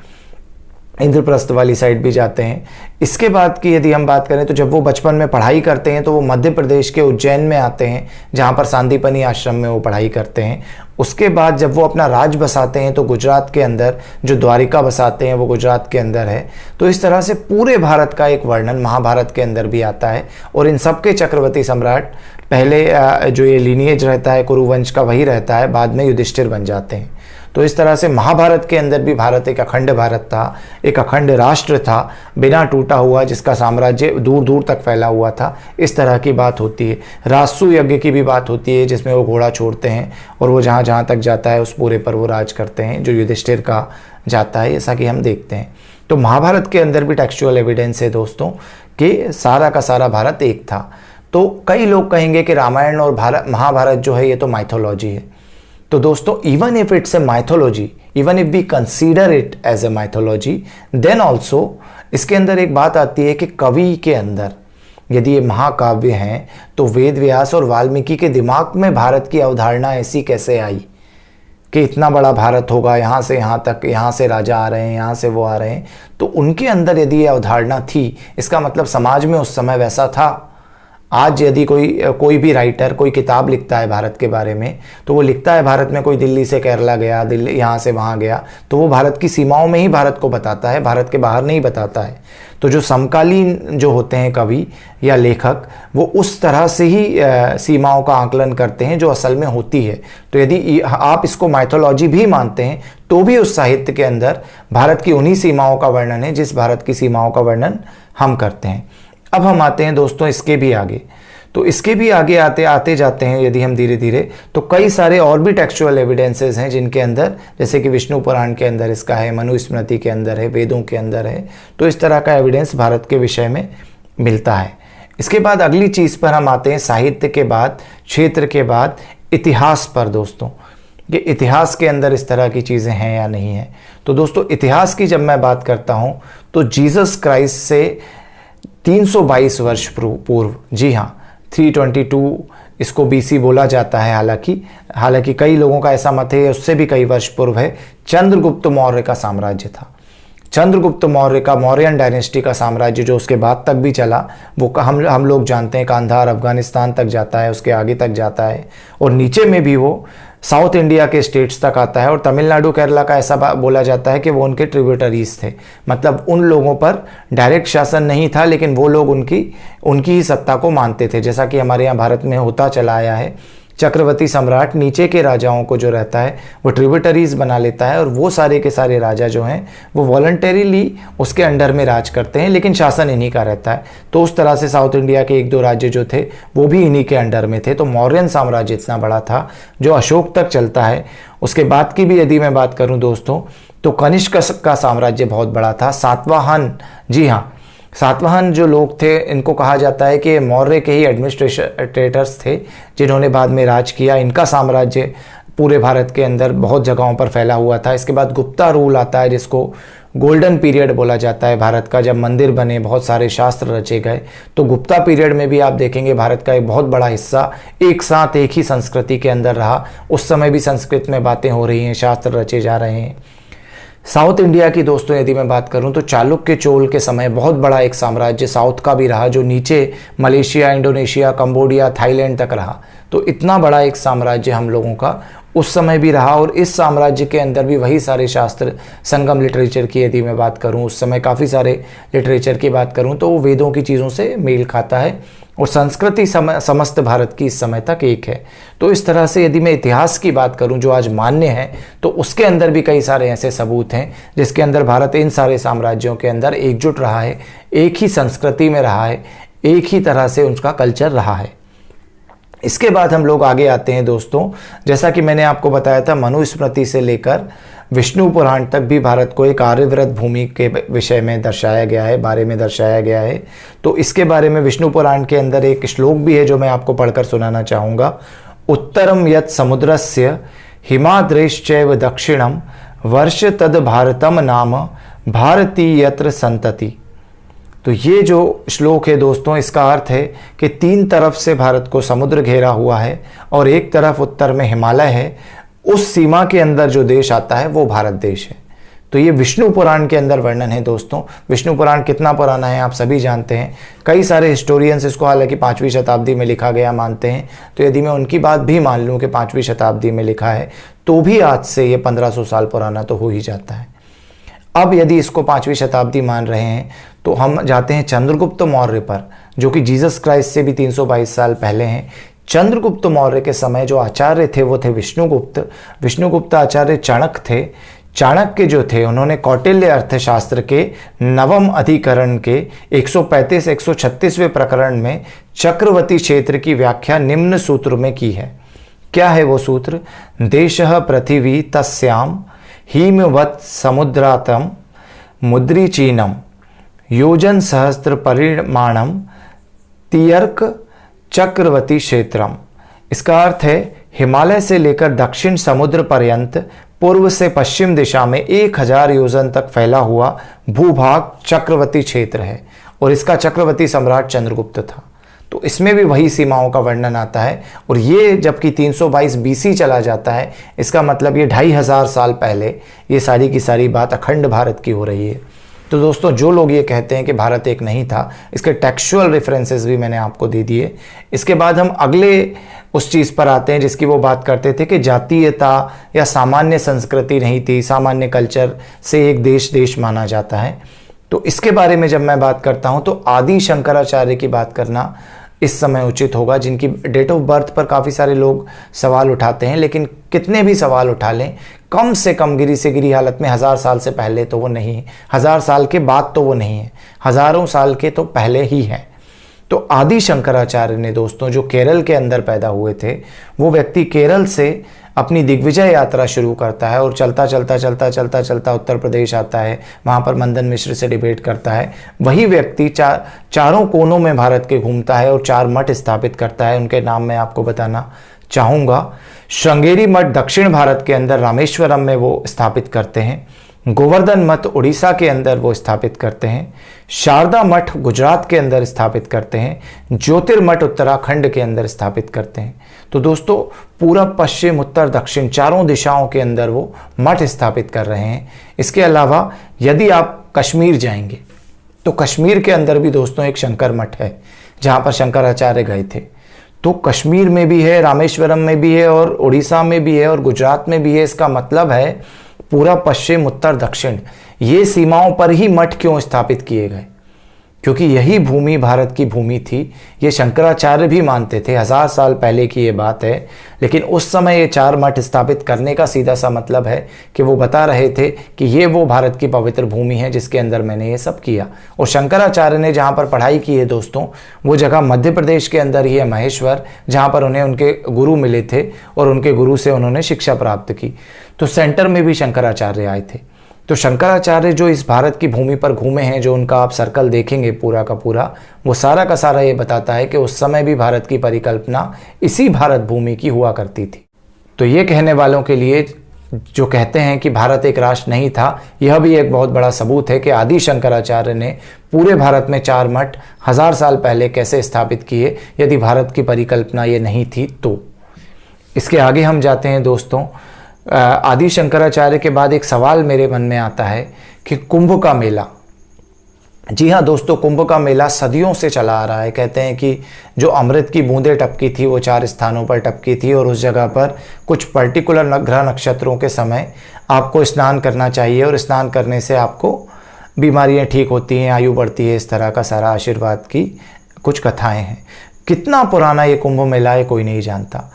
इंद्रप्रस्थ वाली साइड भी जाते हैं। इसके बाद की यदि हम बात करें तो जब वो बचपन में पढ़ाई करते हैं तो वो मध्य प्रदेश के उज्जैन में आते हैं, जहाँ पर सांदीपनी आश्रम में वो पढ़ाई करते हैं। उसके बाद जब वो अपना राज बसाते हैं तो गुजरात के अंदर, जो द्वारिका बसाते हैं वो गुजरात के अंदर है। तो इस तरह से पूरे भारत का एक वर्णन महाभारत के अंदर भी आता है। और इन सब के चक्रवर्ती सम्राट पहले जो ये लीनिएज रहता है कुरुवंश का वही रहता है, बाद में युधिष्ठिर बन जाते हैं। तो इस तरह से महाभारत के अंदर भी भारत एक अखंड भारत था, एक अखंड राष्ट्र था, बिना टूटा हुआ, जिसका साम्राज्य दूर दूर तक फैला हुआ था। इस तरह की बात होती है। राजसू यज्ञ की भी बात होती है जिसमें वो घोड़ा छोड़ते हैं और वो जहाँ जहाँ तक जाता है उस पूरे पर वो राज करते हैं, जो युधिष्ठिर का जाता है, ऐसा कि हम देखते हैं। तो महाभारत के अंदर भी टेक्सचुअल एविडेंस है दोस्तों कि सारा का सारा भारत एक था। तो कई लोग कहेंगे कि रामायण और महाभारत जो है ये तो माइथोलॉजी है। तो दोस्तों even if it's a mythology, even if we consider it as a mythology, then also इसके अंदर एक बात आती है कि कवि के अंदर यदि ये महाकाव्य हैं तो वेद व्यास और वाल्मीकि के दिमाग में भारत की अवधारणा ऐसी कैसे आई कि इतना बड़ा भारत होगा, यहाँ से यहाँ तक, यहाँ से राजा आ रहे हैं, यहाँ से वो आ रहे हैं। तो उनके अंदर यदि ये अवधारणा थी, इसका मतलब समाज में उस समय वैसा था। आज यदि कोई भी राइटर कोई किताब लिखता है भारत के बारे में, तो वो लिखता है भारत में कोई दिल्ली से केरला गया, दिल्ली यहाँ से वहाँ गया, तो वो भारत की सीमाओं में ही भारत को बताता है, भारत के बाहर नहीं बताता है। तो जो समकालीन जो होते हैं कवि या लेखक, वो उस तरह से ही सीमाओं का आकलन करते हैं जो असल में होती है। तो यदि आप इसको माइथोलॉजी भी मानते हैं तो भी उस साहित्य के अंदर भारत की उन्हीं सीमाओं का वर्णन है जिस भारत की सीमाओं का वर्णन हम करते हैं। अब हम आते हैं दोस्तों इसके भी आगे। तो इसके भी आगे आते जाते हैं यदि हम धीरे धीरे, तो कई सारे और भी टेक्सचुअल एविडेंसेस हैं जिनके अंदर, जैसे कि विष्णु पुराण के अंदर इसका है, मनुस्मृति के अंदर है, वेदों के अंदर है। तो इस तरह का एविडेंस भारत के विषय में मिलता है। इसके बाद अगली चीज़ पर हम आते हैं, साहित्य के बाद, क्षेत्र के बाद इतिहास पर दोस्तों, कि इतिहास के अंदर इस तरह की चीज़ें हैं या नहीं है। तो दोस्तों इतिहास की जब मैं बात करता हूँ तो जीसस क्राइस्ट से 322 वर्ष पूर्व, जी हाँ 322 इसको बीसी बोला जाता है, हालांकि कई लोगों का ऐसा मत है उससे भी कई वर्ष पूर्व है, चंद्रगुप्त मौर्य का साम्राज्य था। चंद्रगुप्त मौर्य का, मौर्यन डायनेस्टी का साम्राज्य जो उसके बाद तक भी चला, वो हम लोग जानते हैं कांधार अफगानिस्तान तक जाता है, उसके आगे तक जाता है और नीचे में भी वो साउथ इंडिया के स्टेट्स तक आता है। और तमिलनाडु केरला का ऐसा बोला जाता है कि वो उनके ट्रिब्यूटरीज थे, मतलब उन लोगों पर डायरेक्ट शासन नहीं था, लेकिन वो लोग उनकी ही सत्ता को मानते थे, जैसा कि हमारे यहाँ भारत में होता चला आया है। चक्रवर्ती सम्राट नीचे के राजाओं को जो रहता है वो ट्रिब्यूटरीज बना लेता है और वो सारे के सारे राजा जो हैं वो वॉलंटरीली उसके अंडर में राज करते हैं, लेकिन शासन इन्हीं का रहता है। तो उस तरह से साउथ इंडिया के 1-2 राज्य जो थे वो भी इन्हीं के अंडर में थे। तो मौर्यन साम्राज्य इतना बड़ा था जो अशोक तक चलता है। उसके बाद की भी यदि मैं बात करूं दोस्तों तो कनिष्क का साम्राज्य बहुत बड़ा था। सातवाहन, जी हाँ, सातवाहन जो लोग थे इनको कहा जाता है कि मौर्य के ही एडमिनिस्ट्रेटर्स थे जिन्होंने बाद में राज किया। इनका साम्राज्य पूरे भारत के अंदर बहुत जगहों पर फैला हुआ था। इसके बाद गुप्ता रूल आता है जिसको गोल्डन पीरियड बोला जाता है भारत का, जब मंदिर बने, बहुत सारे शास्त्र रचे गए। तो गुप्ता पीरियड में भी आप देखेंगे भारत का एक बहुत बड़ा हिस्सा एक साथ एक ही संस्कृति के अंदर रहा। उस समय भी संस्कृत में बातें हो रही हैं, शास्त्र रचे जा रहे हैं। साउथ इंडिया की दोस्तों यदि मैं बात करूं तो चालुक्य चोल के समय बहुत बड़ा एक साम्राज्य साउथ का भी रहा जो नीचे मलेशिया, इंडोनेशिया, कंबोडिया, थाईलैंड तक रहा। तो इतना बड़ा एक साम्राज्य हम लोगों का उस समय भी रहा और इस साम्राज्य के अंदर भी वही सारे शास्त्र, संगम लिटरेचर की यदि मैं बात करूं, उस समय काफ़ी सारे लिटरेचर की बात करूं तो वो वेदों की चीज़ों से मेल खाता है और संस्कृति समस्त भारत की इस समय तक एक है। तो इस तरह से यदि मैं इतिहास की बात करूं जो आज मान्य है तो उसके अंदर भी कई सारे ऐसे सबूत हैं जिसके अंदर भारत इन सारे साम्राज्यों के अंदर एकजुट रहा है, एक ही संस्कृति में रहा है, एक ही तरह से उनका कल्चर रहा है। इसके बाद हम लोग आगे आते हैं दोस्तों, जैसा कि मैंने आपको बताया था मनुस्मृति से लेकर विष्णु पुराण तक भी भारत को एक आर्यव्रत भूमि के विषय में दर्शाया गया है, बारे में दर्शाया गया है। तो इसके बारे में विष्णु पुराण के अंदर एक श्लोक भी है जो मैं आपको पढ़कर सुनाना चाहूँगा। उत्तरम यत् समुद्रस्य हिमाद्रेश्चैव दक्षिणम वर्ष तद भारतम नाम भारती यत्र संतति। तो ये जो श्लोक है दोस्तों इसका अर्थ है कि 3 तरफ से भारत को समुद्र घेरा हुआ है और एक तरफ उत्तर में हिमालय है। उस सीमा के अंदर जो देश आता है वो भारत देश है। तो ये विष्णु पुराण के अंदर वर्णन है दोस्तों। विष्णु पुराण कितना पुराना है आप सभी जानते हैं। कई सारे हिस्टोरियंस इसको हालांकि 5वीं शताब्दी में लिखा गया मानते हैं। तो यदि मैं उनकी बात भी मान लूँ कि 5वीं शताब्दी में लिखा है तो भी आज से ये 1500 साल पुराना तो हो ही जाता है। अब यदि इसको 5वीं शताब्दी मान रहे हैं तो हम जाते हैं चंद्रगुप्त मौर्य पर, जो कि जीसस क्राइस्ट से भी 322 साल पहले हैं। चंद्रगुप्त मौर्य के समय जो आचार्य थे वो थे विष्णुगुप्त। विष्णुगुप्त आचार्य चाणक्य थे। चाणक्य जो थे उन्होंने कौटिल्य अर्थशास्त्र के 9वें अधिकरण के 135-136वें प्रकरण में चक्रवर्ती क्षेत्र की व्याख्या निम्न सूत्र में की है। क्या है वो सूत्र? देशः पृथिवी तस्याम हिमवत् समुद्रातम मुद्रिचीनम योजन सहस्त्र परिमाणम तियर्क चक्रवर्ती क्षेत्रम। इसका अर्थ है हिमालय से लेकर दक्षिण समुद्र पर्यंत पूर्व से पश्चिम दिशा में 1000 योजन तक फैला हुआ भूभाग चक्रवर्ती क्षेत्र है और इसका चक्रवर्ती सम्राट चंद्रगुप्त था। तो इसमें भी वही सीमाओं का वर्णन आता है और ये जबकि 322 BC चला जाता है, इसका मतलब ये 2500 साल पहले ये सारी की सारी बात अखंड भारत की हो रही है। तो दोस्तों जो लोग ये कहते हैं कि भारत एक नहीं था, इसके टेक्सचुअल रेफरेंसेस भी मैंने आपको दे दिए। इसके बाद हम अगले उस चीज़ पर आते हैं जिसकी वो बात करते थे कि जातीयता या सामान्य संस्कृति नहीं थी, सामान्य कल्चर से एक देश माना जाता है। तो इसके बारे में जब मैं बात करता हूँ तो आदि शंकराचार्य की बात करना इस समय उचित होगा, जिनकी डेट ऑफ बर्थ पर काफ़ी सारे लोग सवाल उठाते हैं। लेकिन कितने भी सवाल उठा लें, कम से कम गिरी से गिरी हालत में 1000 साल से पहले तो वो नहीं है, 1000 साल के बाद तो वो नहीं है, हज़ारों साल के तो पहले ही है। तो आदि शंकराचार्य ने दोस्तों जो केरल के अंदर पैदा हुए थे, वो व्यक्ति केरल से अपनी दिग्विजय यात्रा शुरू करता है और चलता चलता उत्तर प्रदेश आता है, वहाँ पर मंदन मिश्र से डिबेट करता है। वही व्यक्ति चारों कोनों में भारत के घूमता है और 4 मठ स्थापित करता है। उनके नाम मैं आपको बताना चाहूँगा। श्रृंगेरी मठ दक्षिण भारत के अंदर रामेश्वरम में वो स्थापित करते हैं। गोवर्धन मठ उड़ीसा के अंदर वो स्थापित करते हैं। शारदा मठ गुजरात के अंदर स्थापित करते हैं। ज्योतिर्मठ उत्तराखंड के अंदर स्थापित करते हैं। तो दोस्तों पूरब, पश्चिम, उत्तर, दक्षिण चारों दिशाओं के अंदर वो मठ स्थापित कर रहे हैं। इसके अलावा यदि आप कश्मीर जाएंगे तो कश्मीर के अंदर भी दोस्तों एक शंकर मठ है जहाँ पर शंकराचार्य गए थे। तो कश्मीर में भी है, रामेश्वरम में भी है और उड़ीसा में भी है और गुजरात में भी है। इसका मतलब है पूरा, पश्चिम, उत्तर, दक्षिण ये सीमाओं पर ही मठ क्यों स्थापित किए गए? क्योंकि यही भूमि भारत की भूमि थी। ये शंकराचार्य भी मानते थे, 1000 साल पहले की ये बात है। लेकिन उस समय ये 4 मठ स्थापित करने का सीधा सा मतलब है कि वो बता रहे थे कि ये वो भारत की पवित्र भूमि है जिसके अंदर मैंने ये सब किया। और शंकराचार्य ने जहाँ पर पढ़ाई की है दोस्तों, वो जगह मध्य प्रदेश के अंदर ही है, महेश्वर, जहाँ पर उन्हें उनके गुरु मिले थे और उनके गुरु से उन्होंने शिक्षा प्राप्त की। तो सेंटर में भी शंकराचार्य आए थे। तो शंकराचार्य जो इस भारत की भूमि पर घूमे हैं, जो उनका आप सर्कल देखेंगे पूरा का पूरा, वो सारा का सारा ये बताता है कि उस समय भी भारत की परिकल्पना इसी भारत भूमि की हुआ करती थी। तो ये कहने वालों के लिए जो कहते हैं कि भारत एक राष्ट्र नहीं था, यह भी एक बहुत बड़ा सबूत है कि आदि शंकराचार्य ने पूरे भारत में 4 मठ 1000 साल पहले कैसे स्थापित किए, यदि भारत की परिकल्पना ये नहीं थी तो। इसके आगे हम जाते हैं दोस्तों। आदि शंकराचार्य के बाद एक सवाल मेरे मन में आता है कि कुंभ का मेला। जी हाँ दोस्तों, कुंभ का मेला सदियों से चला आ रहा है। कहते हैं कि जो अमृत की बूंदें टपकी थी वो 4 स्थानों पर टपकी थी और उस जगह पर कुछ पर्टिकुलर ग्रह नक्षत्रों के समय आपको स्नान करना चाहिए और स्नान करने से आपको बीमारियां ठीक होती हैं, आयु बढ़ती है। इस तरह का सारा आशीर्वाद की कुछ कथाएं हैं। कितना पुराना ये कुंभ मेला है कोई नहीं जानता।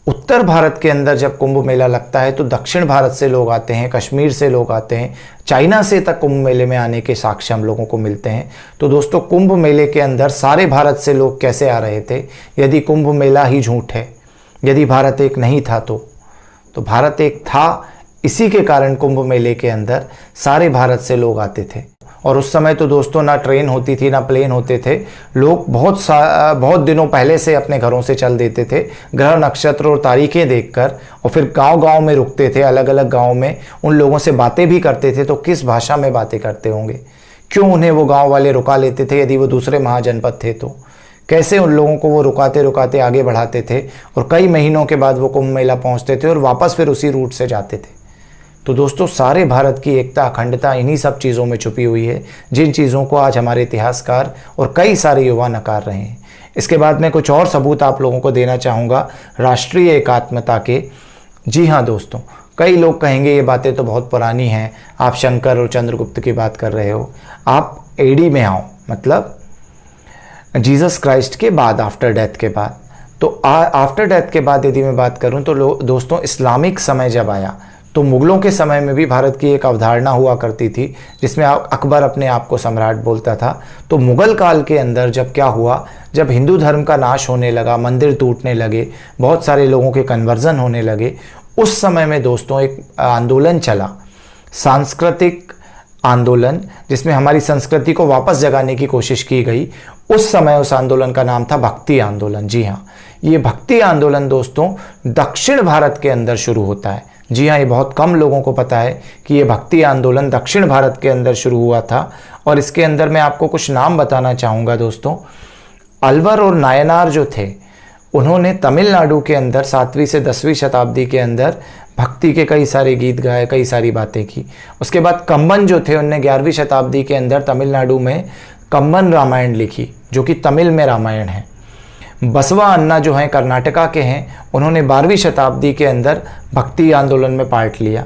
उत्तर भारत के अंदर जब कुंभ मेला लगता है तो दक्षिण भारत से लोग आते हैं, कश्मीर से लोग आते हैं, चाइना से तक कुंभ मेले में आने के साक्ष्य हम लोगों को मिलते हैं। तो दोस्तों, कुंभ मेले के अंदर सारे भारत से लोग कैसे आ रहे थे? यदि कुंभ मेला ही झूठ है, यदि भारत एक नहीं था तो भारत एक था, इसी के कारण कुंभ मेले के अंदर सारे भारत से लोग आते थे। और उस समय तो दोस्तों ना ट्रेन होती थी ना प्लेन होते थे। लोग बहुत दिनों पहले से अपने घरों से चल देते थे, ग्रह नक्षत्र और तारीखें देखकर, और फिर गांव-गांव में रुकते थे, अलग अलग गांव में उन लोगों से बातें भी करते थे। तो किस भाषा में बातें करते होंगे? क्यों उन्हें वो गाँव वाले रुका लेते थे? यदि वो दूसरे महाजनपद थे तो कैसे उन लोगों को वो रुकाते रुकाते आगे बढ़ाते थे और कई महीनों के बाद वो कुंभ मेला पहुँचते थे और वापस फिर उसी रूट से जाते थे। तो दोस्तों, सारे भारत की एकता अखंडता इन्हीं सब चीज़ों में छुपी हुई है, जिन चीज़ों को आज हमारे इतिहासकार और कई सारे युवा नकार रहे हैं। इसके बाद मैं कुछ और सबूत आप लोगों को देना चाहूँगा राष्ट्रीय एकात्मता के। जी हाँ दोस्तों, कई लोग कहेंगे ये बातें तो बहुत पुरानी हैं, आप शंकर और चंद्रगुप्त की बात कर रहे हो। आप एडी में आओ, मतलब जीसस क्राइस्ट के बाद, आफ्टर डेथ के बाद। तो आफ्टर डेथ के बाद यदि मैं बात करूँ तो दोस्तों, इस्लामिक समय जब आया तो मुगलों के समय में भी भारत की एक अवधारणा हुआ करती थी जिसमें अकबर अपने आप को सम्राट बोलता था। तो मुगल काल के अंदर जब क्या हुआ, जब हिंदू धर्म का नाश होने लगा, मंदिर टूटने लगे, बहुत सारे लोगों के कन्वर्जन होने लगे, उस समय में दोस्तों एक आंदोलन चला, सांस्कृतिक आंदोलन, जिसमें हमारी संस्कृति को वापस जगाने की कोशिश की गई। उस समय उस आंदोलन का नाम था भक्ति आंदोलन। जी हाँ, ये भक्ति आंदोलन दोस्तों दक्षिण भारत के अंदर शुरू होता है। जी हाँ, ये बहुत कम लोगों को पता है कि ये भक्ति आंदोलन दक्षिण भारत के अंदर शुरू हुआ था। और इसके अंदर मैं आपको कुछ नाम बताना चाहूँगा दोस्तों। अलवर और नायनार जो थे, उन्होंने तमिलनाडु के अंदर 7वीं से 10वीं शताब्दी के अंदर भक्ति के कई सारे गीत गाए, कई सारी बातें की। उसके बाद कम्बन जो थे, उनने 11वीं शताब्दी के अंदर तमिलनाडु में कम्बन रामायण लिखी, जो कि तमिल में रामायण है। बसवा अन्ना जो हैं कर्नाटका के हैं, उन्होंने 12वीं शताब्दी के अंदर भक्ति आंदोलन में पार्ट लिया।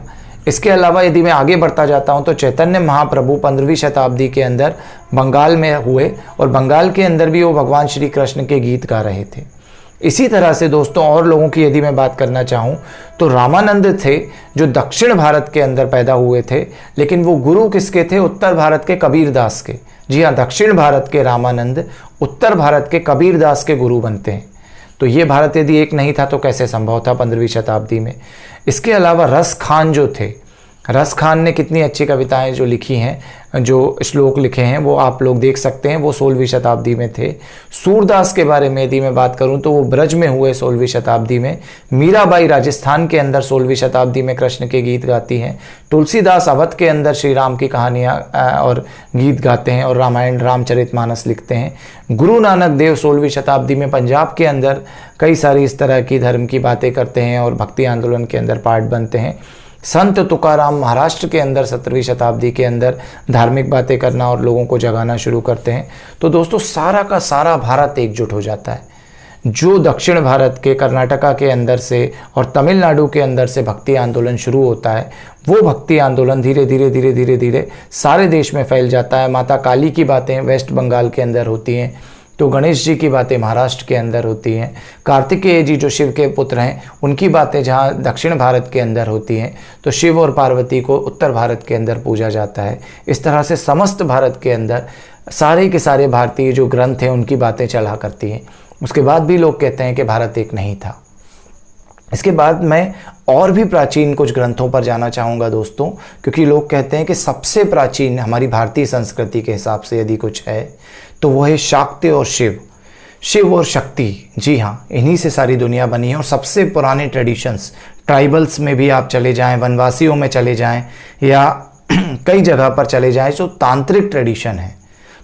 इसके अलावा यदि मैं आगे बढ़ता जाता हूं तो चैतन्य महाप्रभु 15वीं शताब्दी के अंदर बंगाल में हुए और बंगाल के अंदर भी वो भगवान श्री कृष्ण के गीत गा रहे थे। इसी तरह से दोस्तों और लोगों की यदि मैं बात करना चाहूँ तो रामानंद थे, जो दक्षिण भारत के अंदर पैदा हुए थे, लेकिन वो गुरु किसके थे? उत्तर भारत के कबीरदास के। जी हाँ, दक्षिण भारत के रामानंद उत्तर भारत के कबीरदास के गुरु बनते हैं। तो ये भारत यदि एक नहीं था तो कैसे संभव था 15वीं शताब्दी में? इसके अलावा रस खान जो थे, रस खान ने कितनी अच्छी कविताएं जो लिखी हैं, जो श्लोक लिखे हैं, वो आप लोग देख सकते हैं, वो 16वीं शताब्दी में थे। सूरदास के बारे में यदि मैं बात करूं तो वो ब्रज में हुए 16वीं शताब्दी में। मीराबाई राजस्थान के अंदर 16वीं शताब्दी में कृष्ण के गीत गाती हैं। तुलसीदास अवध के अंदर श्री राम की कहानियाँ और गीत गाते हैं और रामायण रामचरितमानस लिखते हैं। गुरु नानक देव 16वीं शताब्दी में पंजाब के अंदर कई सारी इस तरह की धर्म की बातें करते हैं और भक्ति आंदोलन के अंदर पार्ट बनते हैं। संत तुकाराम महाराष्ट्र के अंदर 17वीं शताब्दी के अंदर धार्मिक बातें करना और लोगों को जगाना शुरू करते हैं। तो दोस्तों सारा का सारा भारत एकजुट हो जाता है। जो दक्षिण भारत के कर्नाटका के अंदर से और तमिलनाडु के अंदर से भक्ति आंदोलन शुरू होता है, वो भक्ति आंदोलन धीरे धीरे धीरे धीरे धीरे सारे देश में फैल जाता है। माता काली की बातें वेस्ट बंगाल के अंदर होती हैं, तो गणेश जी की बातें महाराष्ट्र के अंदर होती हैं, कार्तिकेय जी जो शिव के पुत्र हैं उनकी बातें जहाँ दक्षिण भारत के अंदर होती हैं, तो शिव और पार्वती को उत्तर भारत के अंदर पूजा जाता है। इस तरह से समस्त भारत के अंदर सारे के सारे भारतीय जो ग्रंथ हैं उनकी बातें चला करती हैं। उसके बाद भी लोग कहते हैं कि भारत एक नहीं था। इसके बाद मैं और भी प्राचीन कुछ ग्रंथों पर जाना चाहूँगा दोस्तों, क्योंकि लोग कहते हैं कि सबसे प्राचीन हमारी भारतीय संस्कृति के हिसाब से यदि कुछ है तो वो है शाक्य और शिव, शिव और शक्ति। जी हाँ, इन्हीं से सारी दुनिया बनी है। और सबसे पुराने ट्रेडिशंस, ट्राइबल्स में भी आप चले जाएं, वनवासियों में चले जाएं या कई जगह पर चले जाएं, जो तांत्रिक ट्रेडिशन है।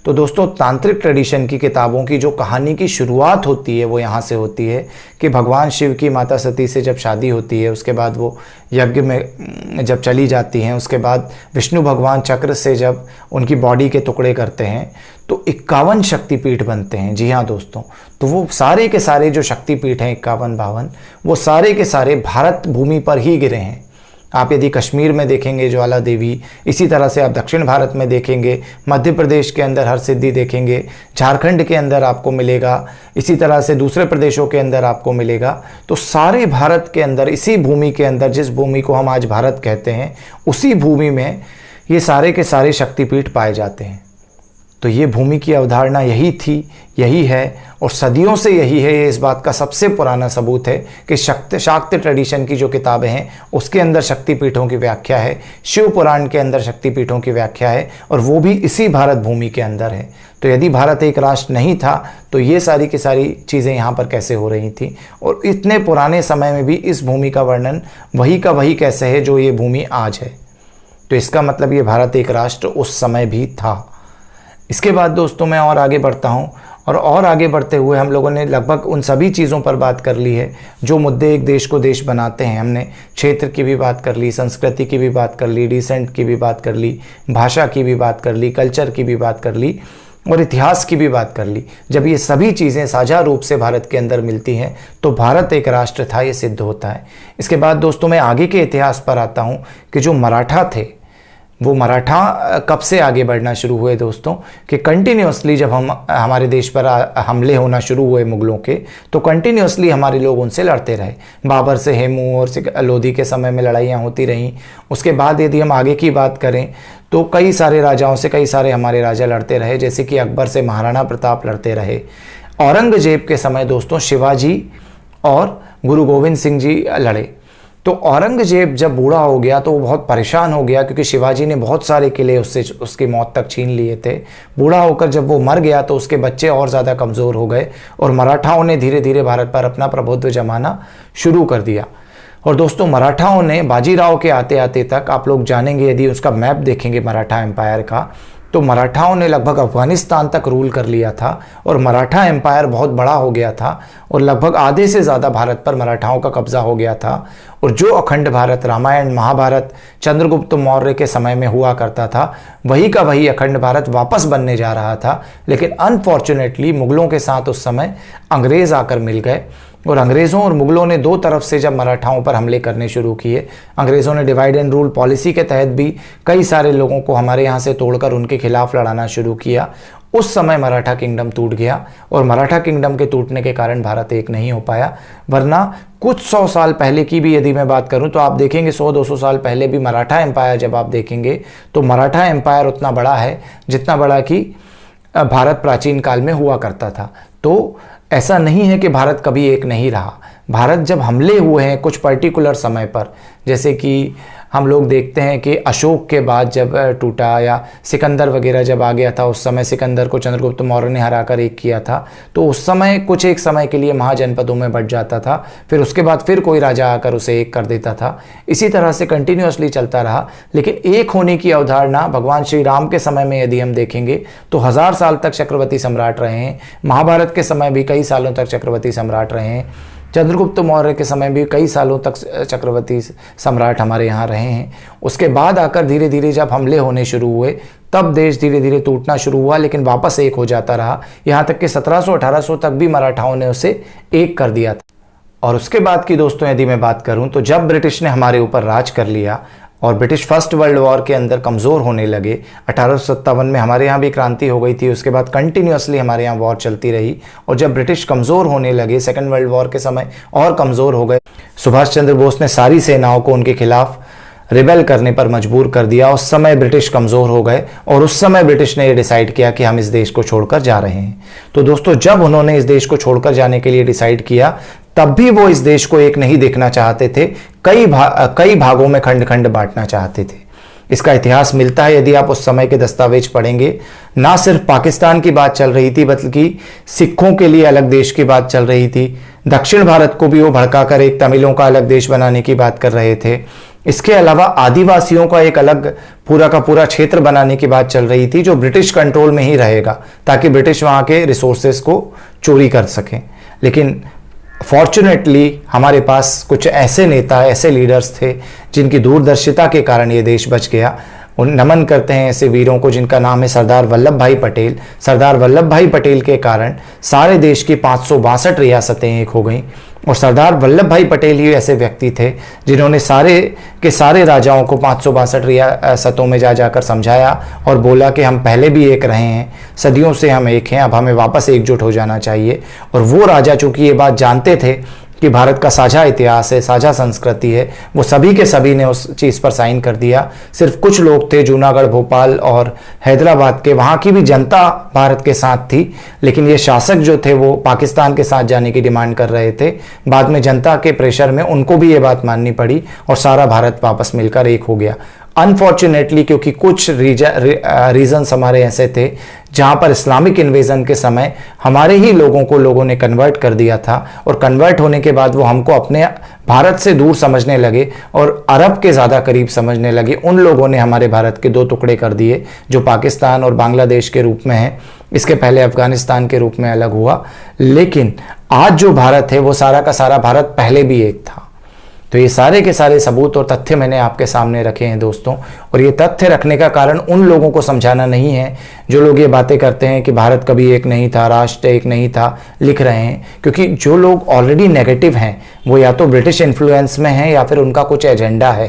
तो दोस्तों तांत्रिक ट्रेडिशन की किताबों की जो कहानी की शुरुआत होती है वो यहाँ से होती है कि भगवान शिव की माता सती से जब शादी होती है, उसके बाद वो यज्ञ में जब चली जाती हैं, उसके बाद विष्णु भगवान चक्र से जब उनकी बॉडी के टुकड़े करते हैं तो 51 शक्तिपीठ बनते हैं। जी हाँ दोस्तों, तो वो सारे के सारे जो शक्तिपीठ हैं 51-52, वो सारे के सारे भारत भूमि पर ही गिरे हैं। आप यदि कश्मीर में देखेंगे ज्वाला देवी, इसी तरह से आप दक्षिण भारत में देखेंगे, मध्य प्रदेश के अंदर हर सिद्धि देखेंगे, झारखंड के अंदर आपको मिलेगा, इसी तरह से दूसरे प्रदेशों के अंदर आपको मिलेगा। तो सारे भारत के अंदर, इसी भूमि के अंदर, जिस भूमि को हम आज भारत कहते हैं, उसी भूमि में ये सारे के सारे शक्तिपीठ पाए जाते हैं। तो ये भूमि की अवधारणा यही थी, यही है और सदियों से यही है। ये इस बात का सबसे पुराना सबूत है कि शाक्य ट्रेडिशन की जो किताबें हैं उसके अंदर शक्तिपीठों की व्याख्या है, शिव पुराण के अंदर शक्तिपीठों की व्याख्या है, और वो भी इसी भारत भूमि के अंदर है। तो यदि भारत एक राष्ट्र नहीं था तो ये सारी की सारी चीज़ें यहाँ पर कैसे हो रही थी, और इतने पुराने समय में भी इस भूमि का वर्णन वही का वही कैसे है जो ये भूमि आज है। तो इसका मतलब ये भारत एक राष्ट्र उस समय भी था। इसके बाद दोस्तों मैं और आगे बढ़ता हूँ, और आगे बढ़ते हुए हम लोगों ने लगभग उन सभी चीज़ों पर बात कर ली है जो मुद्दे एक देश को देश बनाते हैं। हमने क्षेत्र की भी बात कर ली, संस्कृति की भी बात कर ली, डिसेंट की भी बात कर ली, भाषा की भी बात कर ली, कल्चर की भी बात कर ली और इतिहास की भी बात कर ली। जब ये सभी चीज़ें साझा रूप से भारत के अंदर मिलती हैं तो भारत एक राष्ट्र था, ये सिद्ध होता है। इसके बाद दोस्तों मैं आगे के इतिहास पर आता हूँ कि जो मराठा थे, वो मराठा कब से आगे बढ़ना शुरू हुए दोस्तों, कि कंटिन्यूसली जब हमारे देश पर हमले होना शुरू हुए मुगलों के, तो कंटिन्यूसली हमारे लोग उनसे लड़ते रहे। बाबर से हेमू और लोधी के समय में लड़ाइयाँ होती रहीं। उसके बाद यदि हम आगे की बात करें तो कई सारे राजाओं से कई सारे हमारे राजा लड़ते रहे, जैसे कि अकबर से महाराणा प्रताप लड़ते रहे। औरंगजेब के समय दोस्तों शिवाजी और गुरु गोविंद सिंह जी लड़े। तो औरंगजेब जब बूढ़ा हो गया तो वो बहुत परेशान हो गया, क्योंकि शिवाजी ने बहुत सारे किले उसकी मौत तक छीन लिए थे। बूढ़ा होकर जब वो मर गया तो उसके बच्चे और ज़्यादा कमज़ोर हो गए और मराठाओं ने धीरे धीरे भारत पर अपना प्रभुत्व जमाना शुरू कर दिया। और दोस्तों मराठाओं ने बाजीराव के आते आते तक, आप लोग जानेंगे यदि उसका मैप देखेंगे मराठा एम्पायर का, तो मराठाओं ने लगभग अफगानिस्तान तक रूल कर लिया था और मराठा एम्पायर बहुत बड़ा हो गया था और लगभग आधे से ज़्यादा भारत पर मराठाओं का कब्जा हो गया था। और जो अखंड भारत, रामायण महाभारत चंद्रगुप्त मौर्य के समय में हुआ करता था, वही का वही अखंड भारत वापस बनने जा रहा था। लेकिन अनफॉर्चुनेटली मुगलों के साथ उस समय अंग्रेज़ आकर मिल गए और अंग्रेज़ों और मुगलों ने दो तरफ से जब मराठाओं पर हमले करने शुरू किए, अंग्रेज़ों ने डिवाइड एंड रूल पॉलिसी के तहत भी कई सारे लोगों को हमारे यहाँ से तोड़कर उनके खिलाफ लड़ाना शुरू किया। उस समय मराठा किंगडम टूट गया और मराठा किंगडम के टूटने के कारण भारत एक नहीं हो पाया। वरना कुछ 100 साल पहले की भी यदि मैं बात करूं तो आप देखेंगे 100-200 साल पहले भी मराठा एम्पायर जब आप देखेंगे तो मराठा एम्पायर उतना बड़ा है जितना बड़ा कि भारत प्राचीन काल में हुआ करता था। तो ऐसा नहीं है कि भारत कभी एक नहीं रहा। भारत जब हमले हुए हैं कुछ पर्टिकुलर समय पर, जैसे कि हम लोग देखते हैं कि अशोक के बाद जब टूटा या सिकंदर वगैरह जब आ गया था, उस समय सिकंदर को चंद्रगुप्त मौर्य ने हराकर एक किया था, तो उस समय कुछ एक समय के लिए महाजनपदों में बंट जाता था, फिर उसके बाद फिर कोई राजा आकर उसे एक कर देता था। इसी तरह से कंटिन्यूसली चलता रहा। लेकिन एक होने की अवधारणा भगवान श्री राम के समय में यदि हम देखेंगे तो 1000 साल तक चक्रवर्ती सम्राट रहे हैं। महाभारत के समय भी कई सालों तक चक्रवर्ती सम्राट रहे हैं। चंद्रगुप्त मौर्य के समय भी कई सालों तक चक्रवर्ती सम्राट हमारे यहाँ रहे हैं। उसके बाद आकर धीरे धीरे जब हमले होने शुरू हुए तब देश धीरे धीरे टूटना शुरू हुआ, लेकिन वापस एक हो जाता रहा। यहाँ तक कि 1700-1800 तक भी मराठाओं ने उसे एक कर दिया था। और उसके बाद की दोस्तों यदि मैं बात करूं तो जब ब्रिटिश ने हमारे ऊपर राज कर लिया और ब्रिटिश फर्स्ट वर्ल्ड वॉर के अंदर कमज़ोर होने लगे, 1857 में हमारे यहाँ भी क्रांति हो गई थी, उसके बाद कंटिन्यूसली हमारे यहाँ वॉर चलती रही। और जब ब्रिटिश कमज़ोर होने लगे सेकेंड वर्ल्ड वॉर के समय और कमज़ोर हो गए, सुभाष चंद्र बोस ने सारी सेनाओं को उनके खिलाफ रिबेल करने पर मजबूर कर दिया। उस समय ब्रिटिश कमज़ोर हो गए और उस समय ब्रिटिश ने ये डिसाइड किया कि हम इस देश को छोड़कर जा रहे हैं। तो दोस्तों जब उन्होंने इस देश को छोड़कर जाने के लिए डिसाइड किया तब भी वो इस देश को एक नहीं देखना चाहते थे, कई भागों में खंड खंड बांटना चाहते थे। इसका इतिहास मिलता है यदि आप उस समय के दस्तावेज पढ़ेंगे। ना सिर्फ पाकिस्तान की बात चल रही थी बल्कि सिखों के लिए अलग देश की बात चल रही थी। दक्षिण भारत को भी वो भड़काकर एक तमिलों का अलग देश बनाने की बात कर रहे थे। इसके अलावा आदिवासियों का एक अलग पूरा का पूरा क्षेत्र बनाने की बात चल रही थी जो ब्रिटिश कंट्रोल में ही रहेगा ताकि ब्रिटिश वहाँ के रिसोर्सेज को चोरी कर सकें। लेकिन फॉर्चुनेटली हमारे पास कुछ ऐसे नेता, ऐसे लीडर्स थे जिनकी दूरदर्शिता के कारण ये देश बच गया। उन नमन करते हैं ऐसे वीरों को जिनका नाम है सरदार वल्लभ भाई पटेल। सरदार वल्लभ भाई पटेल के कारण सारे देश की 562 रियासतें एक हो गईं और सरदार वल्लभ भाई पटेल ही ऐसे व्यक्ति थे जिन्होंने सारे के सारे राजाओं को 562 रियासतों में जा जाकर समझाया और बोला कि हम पहले भी एक रहे हैं, सदियों से हम एक हैं, अब हमें वापस एकजुट हो जाना चाहिए। और वो राजा चूंकि ये बात जानते थे कि भारत का साझा इतिहास है, साझा संस्कृति है, वो सभी के सभी ने उस चीज़ पर साइन कर दिया। सिर्फ कुछ लोग थे जूनागढ़, भोपाल और हैदराबाद के, वहाँ की भी जनता भारत के साथ थी, लेकिन ये शासक जो थे वो पाकिस्तान के साथ जाने की डिमांड कर रहे थे। बाद में जनता के प्रेशर में उनको भी ये बात माननी पड़ी और सारा भारत वापस मिलकर एक हो गया। अनफॉर्चुनेटली क्योंकि कुछ रीजन्स हमारे ऐसे थे जहाँ पर इस्लामिक इन्वेजन के समय हमारे ही लोगों ने कन्वर्ट कर दिया था और कन्वर्ट होने के बाद वो हमको अपने भारत से दूर समझने लगे और अरब के ज़्यादा करीब समझने लगे। उन लोगों ने हमारे भारत के 2 टुकड़े कर दिए जो पाकिस्तान और बांग्लादेश के रूप में है, इसके पहले अफगानिस्तान के रूप में अलग हुआ। लेकिन आज जो भारत है वो सारा का सारा भारत पहले भी एक था। तो ये सारे के सारे सबूत और तथ्य मैंने आपके सामने रखे हैं दोस्तों। और ये तथ्य रखने का कारण उन लोगों को समझाना नहीं है जो लोग ये बातें करते हैं कि भारत कभी एक नहीं था, राष्ट्र एक नहीं था, लिख रहे हैं। क्योंकि जो लोग ऑलरेडी नेगेटिव हैं वो या तो ब्रिटिश इन्फ्लुएंस में हैं या फिर उनका कुछ एजेंडा है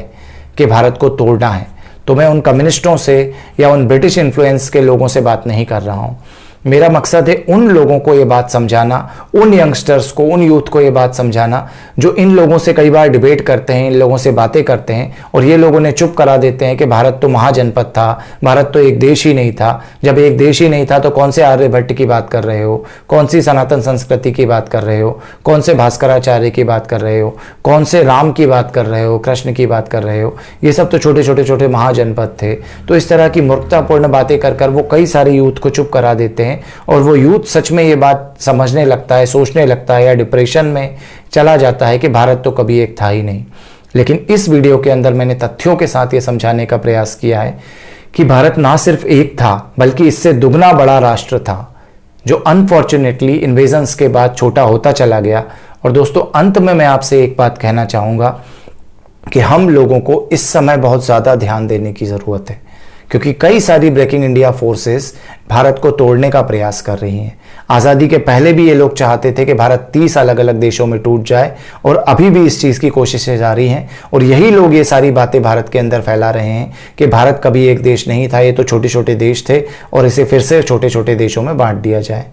कि भारत को तोड़ना है। तो मैं उन कम्युनिस्टों से या उन ब्रिटिश इन्फ्लुएंस के लोगों से बात नहीं कर रहा हूँ। मेरा मकसद है उन लोगों को ये बात समझाना, उन यंगस्टर्स को, उन यूथ को ये बात समझाना जो इन लोगों से कई बार डिबेट करते हैं, इन लोगों से बातें करते हैं और ये लोगों ने चुप करा देते हैं कि भारत तो महाजनपद था, भारत तो एक देश ही नहीं था। जब एक देश ही नहीं था तो कौन से आर्यभट्ट की बात कर रहे हो, कौन सी सनातन संस्कृति की बात कर रहे हो, कौन से भास्कराचार्य की बात कर रहे हो, कौन से राम की बात कर रहे हो, कृष्ण की बात कर रहे हो। ये सब तो छोटे महाजनपद थे। तो इस तरह की मूर्खतापूर्ण बातें कर वो कई सारे यूथ को चुप करा देते हैं और वो यूथ सच में ये बात समझने लगता है, सोचने लगता है या डिप्रेशन में चला जाता है कि भारत तो कभी एक था ही नहीं। लेकिन इस वीडियो के अंदर मैंने तथ्यों के साथ ये समझाने का प्रयास किया है कि भारत ना सिर्फ एक था बल्कि इससे दुगना बड़ा राष्ट्र था जो अनफॉर्चुनेटली इन्वेजन्स के बाद छोटा होता चला गया। और दोस्तों अंत में मैं आपसे एक बात कहना चाहूँगा कि हम लोगों को इस समय बहुत ज़्यादा ध्यान देने की ज़रूरत है क्योंकि कई सारी ब्रेकिंग इंडिया फोर्सेस भारत को तोड़ने का प्रयास कर रही हैं। आज़ादी के पहले भी ये लोग चाहते थे कि भारत 30 अलग अलग देशों में टूट जाए और अभी भी इस चीज़ की कोशिशें जारी हैं। और यही लोग ये सारी बातें भारत के अंदर फैला रहे हैं कि भारत कभी एक देश नहीं था, ये तो छोटे देश थे और इसे फिर से छोटे देशों में बांट दिया जाए।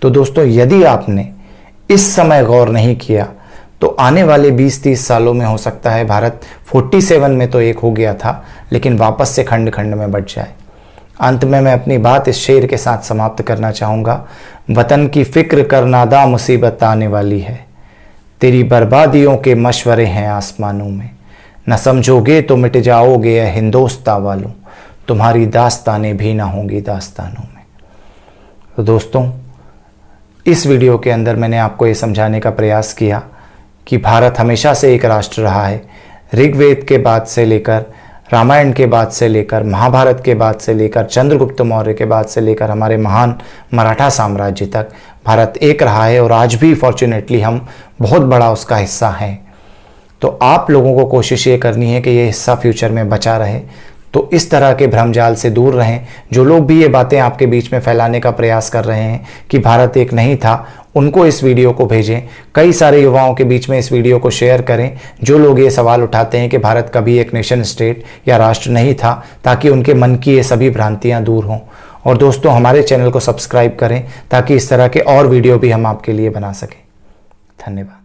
तो दोस्तों यदि आपने इस समय गौर नहीं किया तो आने वाले 20-30 सालों में हो सकता है भारत 47 में तो एक हो गया था लेकिन वापस से खंड खंड में बट जाए। अंत में मैं अपनी बात इस शेर के साथ समाप्त करना चाहूँगा। वतन की फिक्र कर नादा मुसीबत आने वाली है, तेरी बर्बादियों के मशवरे हैं आसमानों में, न समझोगे तो मिट जाओगे ए हिंदोस्तां वालों, तुम्हारी दास्तानें भी ना होंगी दास्तानों में। तो दोस्तों इस वीडियो के अंदर मैंने आपको ये समझाने का प्रयास किया कि भारत हमेशा से एक राष्ट्र रहा है। ऋग्वेद के बाद से लेकर, रामायण के बाद से लेकर, महाभारत के बाद से लेकर, चंद्रगुप्त मौर्य के बाद से लेकर हमारे महान मराठा साम्राज्य तक भारत एक रहा है और आज भी फॉर्चुनेटली हम बहुत बड़ा उसका हिस्सा हैं। तो आप लोगों को कोशिश ये करनी है कि ये हिस्सा फ्यूचर में बचा रहे। तो इस तरह के भ्रमजाल से दूर रहें। जो लोग भी ये बातें आपके बीच में फैलाने का प्रयास कर रहे हैं कि भारत एक नहीं था, उनको इस वीडियो को भेजें। कई सारे युवाओं के बीच में इस वीडियो को शेयर करें जो लोग ये सवाल उठाते हैं कि भारत कभी एक नेशन स्टेट या राष्ट्र नहीं था, ताकि उनके मन की ये सभी भ्रांतियां दूर हों। और दोस्तों, हमारे चैनल को सब्सक्राइब करें ताकि इस तरह के और वीडियो भी हम आपके लिए बना सकें। धन्यवाद।